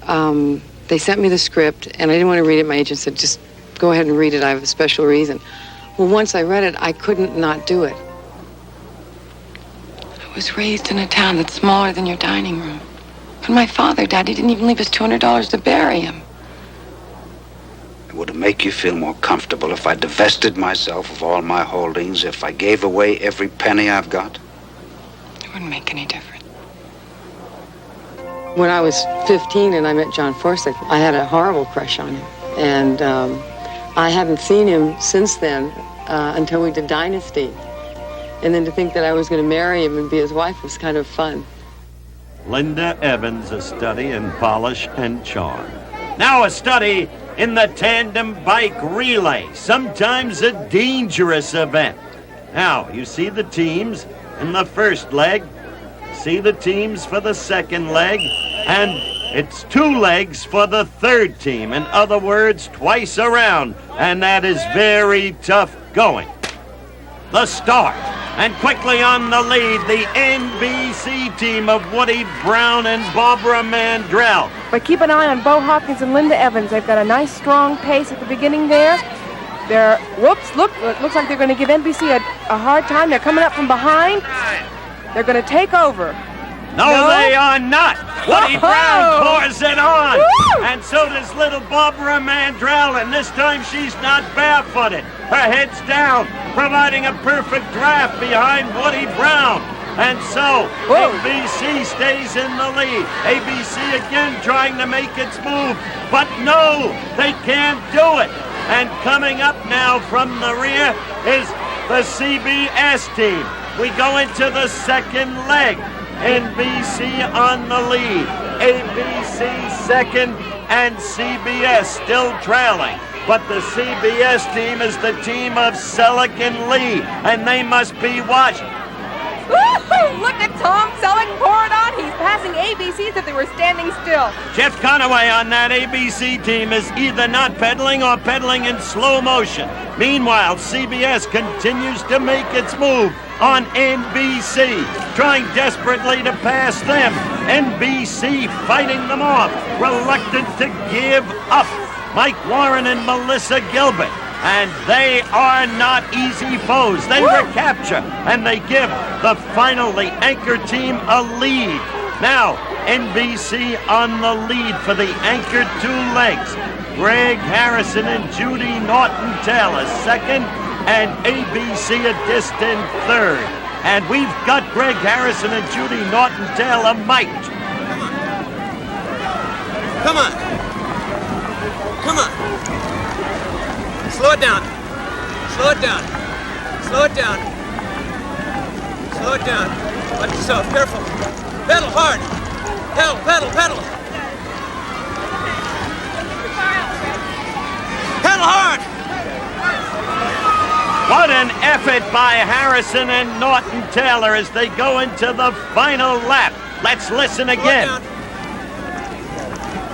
they sent me the script, and I didn't want to read it. My agent said, just go ahead and read it. I have a special reason. Well, once I read it, I couldn't not do it. I was raised in a town that's smaller than your dining room. And my father died. He didn't even leave us $200 to bury him. Would it make you feel more comfortable if I divested myself of all my holdings, if I gave away every penny I've got? It wouldn't make any difference. When I was 15 and I met John Forsythe, I had a horrible crush on him. And I hadn't seen him since then until we did Dynasty. And then to think that I was going to marry him and be his wife was kind of fun. Linda Evans, a study in polish and charm. Now a study in the tandem bike relay, sometimes a dangerous event. Now, you see the teams in the first leg, see the teams for the second leg, and it's 2 legs for the third team. In other words, twice around, and that is very tough going. The start, and quickly on the lead, the NBC team of Woody Brown and Barbara Mandrell. But keep an eye on Bo Hopkins and Linda Evans. They've got a nice, strong pace at the beginning there. Looks like they're going to give NBC a hard time. They're coming up from behind. They're going to take over. No, they are not. Woody Brown pours it on. Woo! And so does little Barbara Mandrell, and this time she's not barefooted. Her head's down, providing a perfect draft behind Woody Brown. And so, NBC stays in the lead. ABC again trying to make its move. But no, they can't do it. And coming up now from the rear is the CBS team. We go into the second leg. NBC on the lead. ABC second, and CBS still trailing. But the CBS team is the team of Selleck and Lee, and they must be watched. Woo-hoo! Look at Tom Selleck pour it on. He's passing ABC as if they were standing still. Jeff Conaway on that ABC team is either not pedaling or pedaling in slow motion. Meanwhile, CBS continues to make its move on NBC, trying desperately to pass them. NBC fighting them off, reluctant to give up. Mike Warren and Melissa Gilbert. And they are not easy foes. They recapture, and they give the anchor team a lead. Now, NBC on the lead for the anchored 2 legs. Greg Harrison and Judy Norton-Taylor second, and ABC a distant third. And we've got Greg Harrison and Judy Norton-Taylor mic'd. Come on. Come on. Slow it down. Slow it down. Slow it down. Slow it down. Watch yourself. Careful. Pedal hard. Pedal, pedal, pedal. Pedal hard. What an effort by Harrison and Norton-Taylor as they go into the final lap. Let's listen again.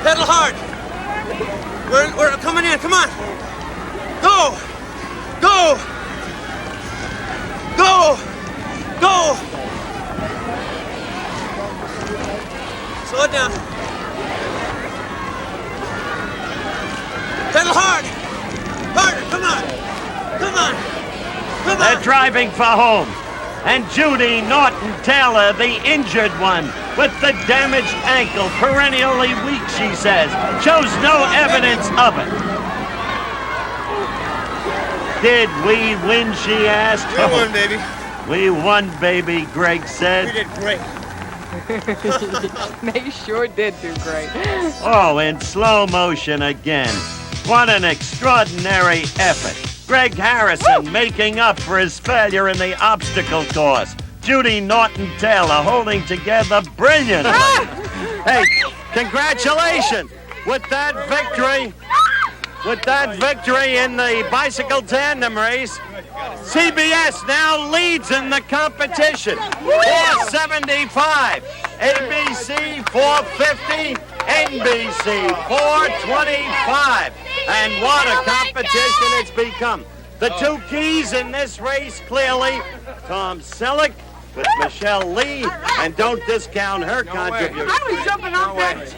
Pedal hard. We're coming in. Come on. Go! Go! Go! Go! Slow it down. Pedal hard! Harder! Come on! Come on! Come on! They're driving for home. And Judy Norton-Taylor, the injured one, with the damaged ankle, perennially weak, she says, shows no evidence of it. Did we win, she asked. We won, baby. We won, baby, Greg said. We did great. They sure did do great. Oh, in slow motion again. What an extraordinary effort. Greg Harrison making up for his failure in the obstacle course. Judy Norton-Taylor holding together brilliantly. Hey, congratulations with that victory. With that victory in the bicycle tandem race, CBS now leads in the competition. 475, ABC 450, NBC 425. And what a competition it's become. The two keys in this race, clearly, Tom Selleck with Michelle Lee, and don't discount her contribution. I was jumping off that.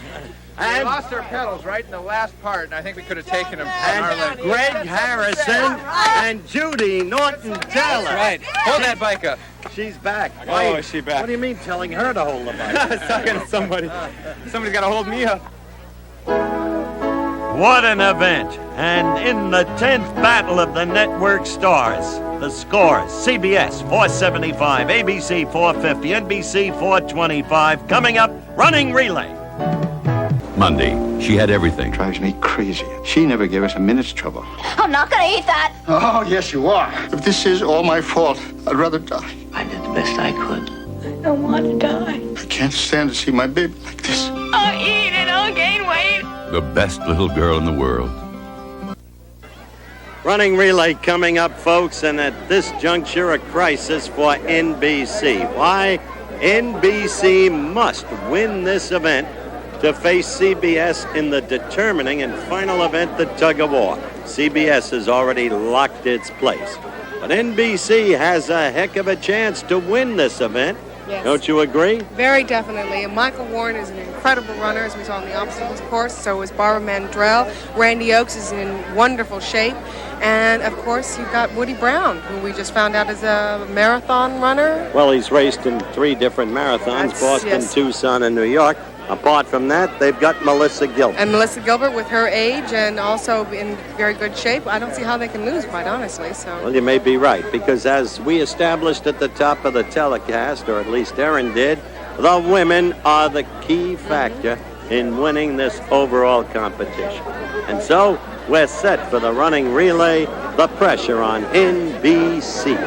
We And, lost our pedals right in the last part, and I think we could have taken them on our and leg. Greg Harrison and Judy Norton-Taylor. That's right. Hold that bike up. She's back. Oh, is she back? What do you mean telling her to hold the bike? I was talking to somebody. Somebody's got to hold me up. What an event. And in the 10th Battle of the Network Stars, the scores: CBS 475, ABC 450, NBC 425. Coming up, running relay. Monday, she had everything. Drives me crazy. She never gave us a minute's trouble. I'm not gonna eat that. Oh, yes, you are. If this is all my fault, I'd rather die. I did the best I could. I don't want to die. I can't stand to see my baby like this. I'll eat and I'll gain weight. The best little girl in the world. Running relay coming up, folks, and at this juncture, a crisis for NBC. Why? NBC must win this event to face CBS in the determining and final event, the tug of war. CBS has already locked its place. But NBC has a heck of a chance to win this event. Yes. Don't you agree? Very definitely. And Michael Warren is an incredible runner, as we saw in the obstacles course. So is Barbara Mandrell. Randy Oakes is in wonderful shape. And, of course, you've got Woody Brown, who we just found out is a marathon runner. Well, he's raced in 3 different marathons, Boston, yes. Tucson, and New York. Apart from that, they've got Melissa Gilbert. And Melissa Gilbert, with her age and also in very good shape, I don't see how they can lose, quite honestly. So. Well, you may be right, because as we established at the top of the telecast, or at least Erin did, the women are the key factor in winning this overall competition. And so, we're set for the running relay, the pressure on NBC.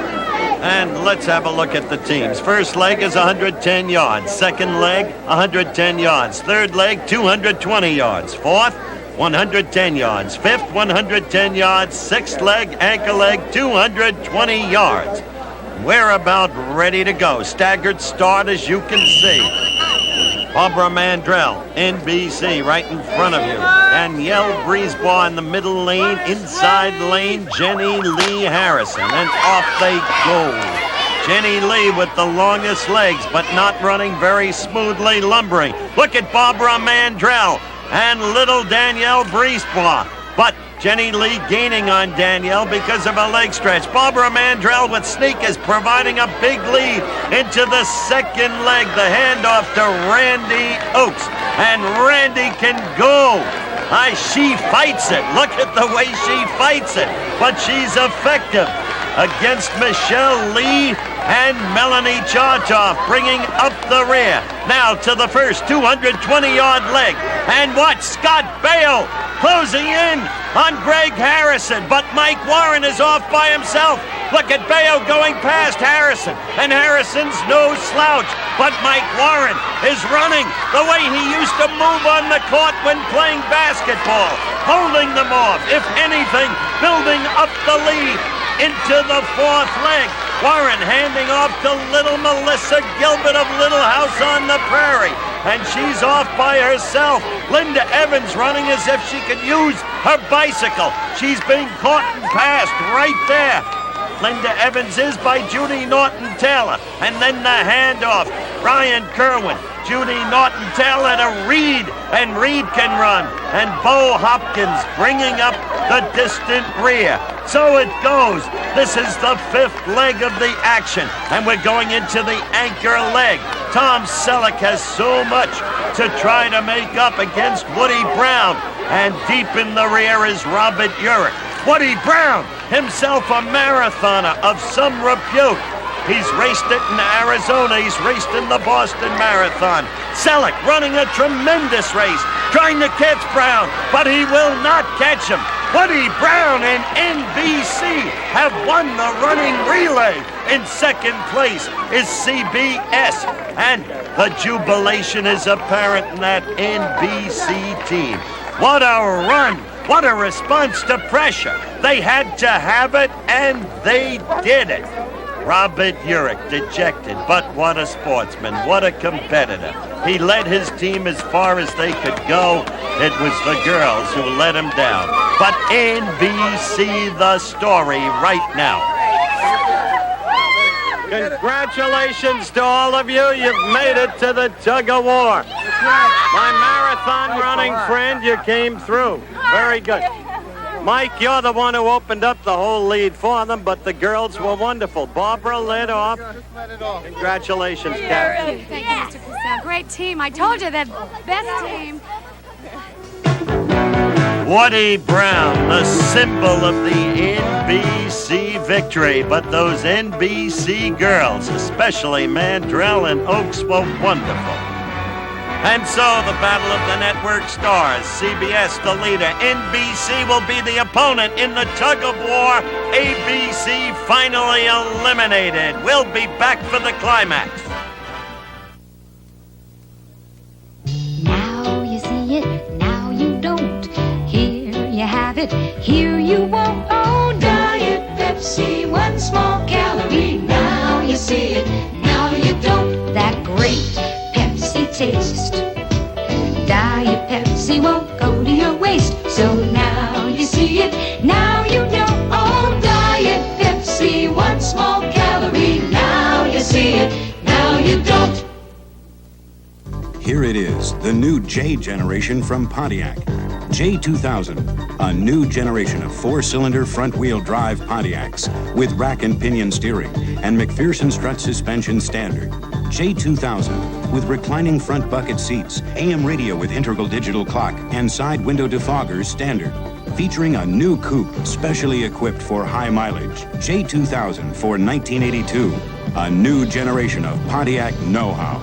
And let's have a look at the teams. First leg is 110 yards. Second leg, 110 yards. Third leg, 220 yards. Fourth, 110 yards. Fifth, 110 yards. Sixth leg, anchor leg, 220 yards. We're about ready to go. Staggered start, as you can see. Barbara Mandrell, NBC, right in front of you. Danielle Brisebois in the middle lane. Inside lane, Jenny Lee Harrison. And off they go. Jenny Lee with the longest legs, but not running very smoothly, lumbering. Look at Barbara Mandrell and little Danielle Brisebois. But Jenny Lee gaining on Danielle because of a leg stretch. Barbara Mandrell with sneakers providing a big lead into the second leg. The handoff to Randy Oakes. And Randy can go. She fights it. Look at the way she fights it. But she's effective against Michelle Lee and Melanie Chartoff, bringing up the rear. Now to the first 220-yard leg. And watch Scott Baio closing in on Greg Harrison, but Mike Warren is off by himself. Look at Baio going past Harrison, and Harrison's no slouch, but Mike Warren is running the way he used to move on the court when playing basketball, holding them off, if anything, building up the lead into the fourth leg. Warren handing off to little Melissa Gilbert of Little House on the Prairie. And she's off by herself. Linda Evans running as if she could use her bicycle. She's being caught and passed right there. Linda Evans is by Judy Norton-Taylor. And then the handoff. Brian Kerwin, Judy Norton-Taylor to Reed. And Reed can run. And Bo Hopkins bringing up the distant rear. So it goes. This is the fifth leg of the action. And we're going into the anchor leg. Tom Selleck has so much to try to make up against Woody Brown. And deep in the rear is Robert Urich. Woody Brown, himself a marathoner of some repute. He's raced it in Arizona. He's raced in the Boston Marathon. Selleck running a tremendous race, trying to catch Brown, but he will not catch him. Woody Brown and NBC have won the running relay. In second place is CBS. And the jubilation is apparent in that NBC team. What a run. What a response to pressure. They had to have it, and they did it. Robert Urich, dejected, but what a sportsman, what a competitor. He led his team as far as they could go. It was the girls who let him down. But NBC the story right now. Congratulations to all of you. You've made it to the tug-of-war. My marathon running friend, you came through. Very good. Mike, you're the one who opened up the whole lead for them, but the girls were wonderful. Barbara led off. Congratulations, Captain. Thank you, Mr. Cassell. Great team. I told you, that best team. Woody Brown, the symbol of the NBC victory. But those NBC girls, especially Mandrell and Oaks, were wonderful. And so the Battle of the Network Stars, CBS the leader, NBC will be the opponent in the tug-of-war. ABC finally eliminated. We'll be back for the climax. Now you see it, now you don't. Here you have it, here you won't. Oh, Diet Pepsi, one small calorie. Now you see it, now you don't. That great Pepsi taste. Diet Pepsi won't go to your waist. So now you see it, now you don't. Oh, Diet Pepsi, one small calorie. Now you see it, now you don't. Here it is, the new J generation from Pontiac. J2000, a new generation of four-cylinder front-wheel drive Pontiacs with rack and pinion steering and McPherson strut suspension standard. J2000 with reclining front bucket seats, AM radio with integral digital clock, and side window defoggers standard. Featuring a new coupe specially equipped for high mileage. J2000 for 1982, a new generation of Pontiac know-how.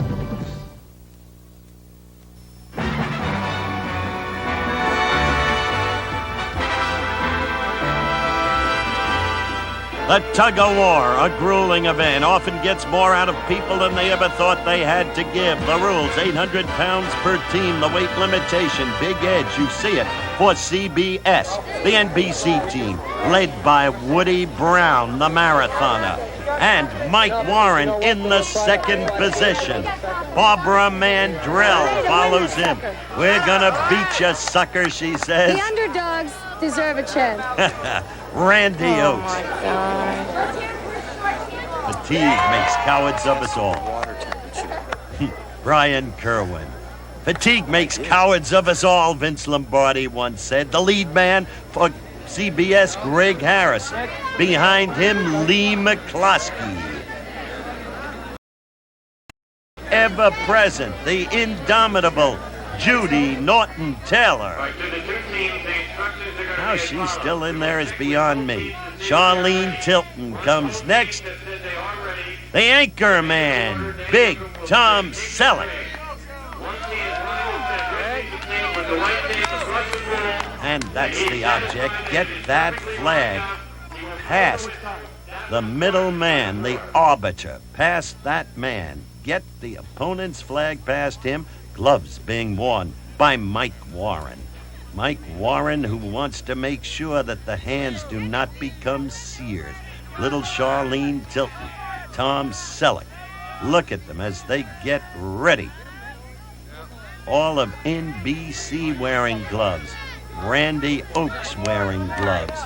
The tug-of-war, a grueling event, often gets more out of people than they ever thought they had to give. The rules, 800 pounds per team, the weight limitation, big edge, you see it, for CBS. The NBC team, led by Woody Brown, the marathoner, and Mike Warren in the second position. Barbara Mandrell follows him. We're gonna beat you, sucker, she says. The underdogs deserve a chance. Randy Oates. Fatigue makes cowards of us all. Brian Kerwin. Fatigue makes cowards of us all, Vince Lombardi once said. The lead man for CBS, Greg Harrison. Behind him, Lee McCloskey. Ever present, the indomitable Judy Norton-Taylor. How she's still in there is beyond me. Charlene Tilton comes next. The anchor man, Big Tom Selleck. And that's the object. Get that flag past the middleman, the arbiter. Past that man. Get the opponent's flag past him. Gloves being worn by Mike Warren. Mike Warren, who wants to make sure that the hands do not become seared. Little Charlene Tilton, Tom Selleck. Look at them as they get ready. All of NBC wearing gloves. Randy Oates wearing gloves.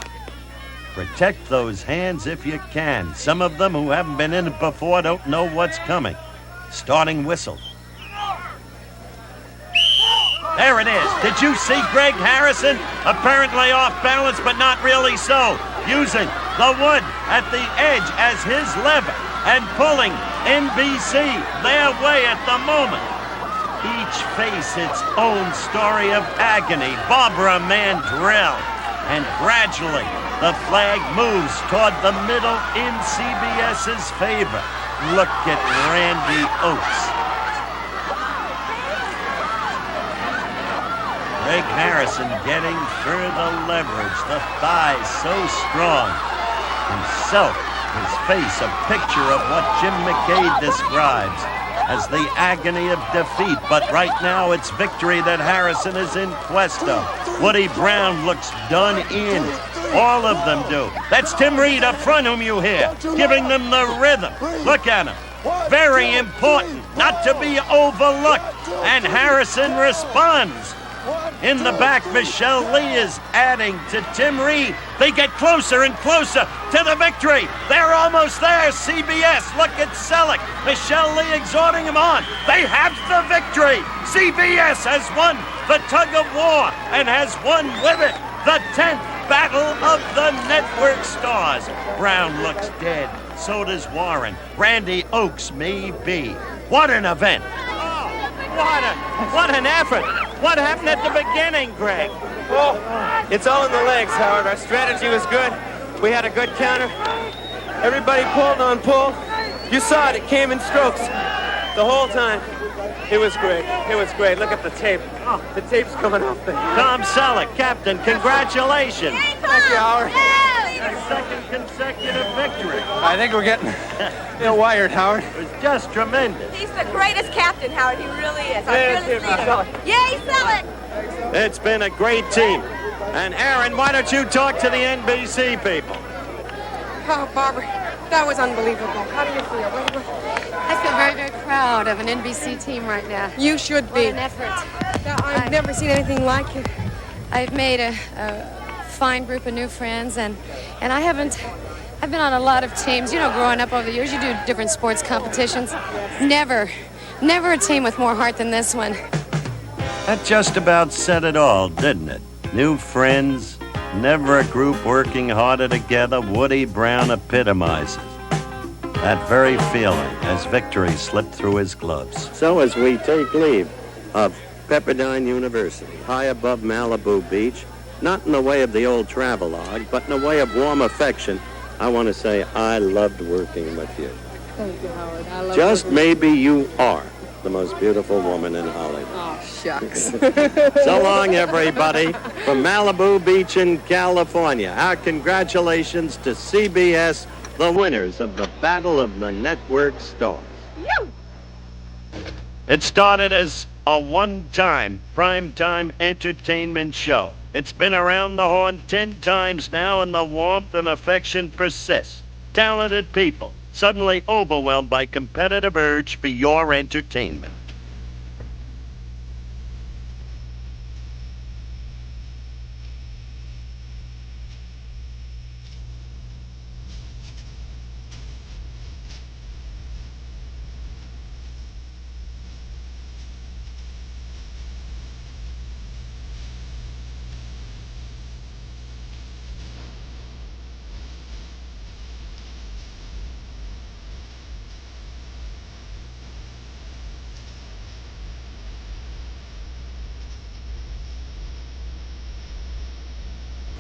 Protect those hands if you can. Some of them who haven't been in it before don't know what's coming. Starting whistle. There it is. Did you see Greg Harrison? Apparently off balance, but not really so. Using the wood at the edge as his lever and pulling NBC their way at the moment. Each face its own story of agony. Barbara Mandrell. And gradually, the flag moves toward the middle in CBS's favor. Look at Randy Oates. Greg Harrison getting further leverage, the thighs so strong. Himself, his face, a picture of what Jim McKay describes as the agony of defeat. But right now, it's victory that Harrison is in quest of. Woody Brown looks done in. All of them do. That's Tim Reed up front whom you hear, giving them the rhythm. Look at him. Very important, not to be overlooked. And Harrison responds. In the back, Michelle Lee is adding to Tim Reed. They get closer and closer to the victory. They're almost there. CBS, look at Selleck. Michelle Lee exhorting him on. They have the victory. CBS has won the tug of war and has won with it the 10th Battle of the Network Stars. Brown looks dead. So does Warren. Randy Oakes may be. What an event. What an effort. What happened at the beginning, Greg? Well, it's all in the legs, Howard. Our strategy was good. We had a good counter. Everybody pulled on pull. You saw it. It came in strokes the whole time. It was great. It was great. Look at the tape. Oh, the tape's coming off the... Tom Selleck, Captain, congratulations. Thank you, Howard. A second consecutive victory. I think we're getting wired, Howard. It was just tremendous. He's the greatest captain, Howard. He really is. Our Yeah, fearless Tim, leader. Selleck. Yay, Selleck! It's been a great team. And Aaron, why don't you talk to the NBC people? Oh, Barbara, that was unbelievable. How do you feel? I feel very, very proud of an NBC team right now. You should be. What an effort. I've never seen anything like it. I've made a fine group of new friends, and I've been on a lot of teams. You know, growing up over the years, you do different sports competitions. Never a team with more heart than this one. That just about said it all, didn't it? New friends, never a group working harder together. Woody Brown epitomizes that very feeling as victory slipped through his gloves. So as we take leave of Pepperdine University, high above Malibu Beach, not in the way of the old travelogue, but in the way of warm affection, I want to say I loved working with you. Thank you, Howard. I love Just working. maybe you are the most beautiful woman in Hollywood. Oh, shucks. So long, everybody, from Malibu Beach in California. Our congratulations to CBS, the winners of the Battle of the Network Stars. It started as a one-time primetime entertainment show. It's been around the horn 10 times now, and the warmth and affection persists. Talented people suddenly overwhelmed by competitive urge for your entertainment.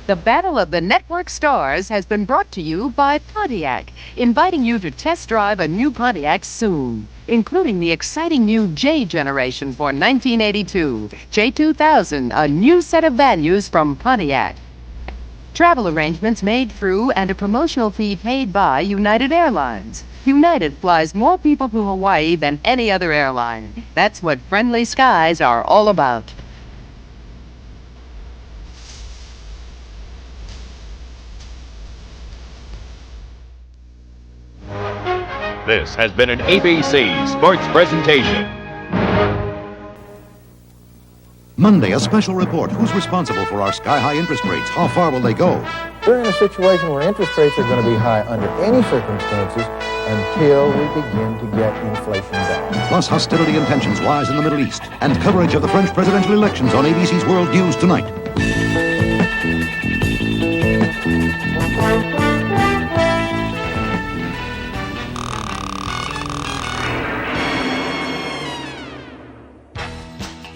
The Battle of the Network Stars has been brought to you by Pontiac, inviting you to test drive a new Pontiac soon, including the exciting new J generation for 1982, J2000, a new set of values from Pontiac. Travel arrangements made through and a promotional fee paid by United Airlines. United flies more people to Hawaii than any other airline. That's what friendly skies are all about. This has been an ABC Sports presentation. Monday, a special report. Who's responsible for our sky-high interest rates? How far will they go? We're in a situation where interest rates are going to be high under any circumstances until we begin to get inflation down. Plus, hostility and tensions rise in the Middle East. And coverage of the French presidential elections on ABC's World News tonight.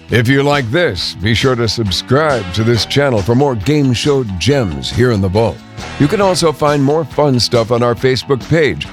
If you like this, be sure to subscribe to this channel for more game show gems here in the vault. You can also find more fun stuff on our Facebook page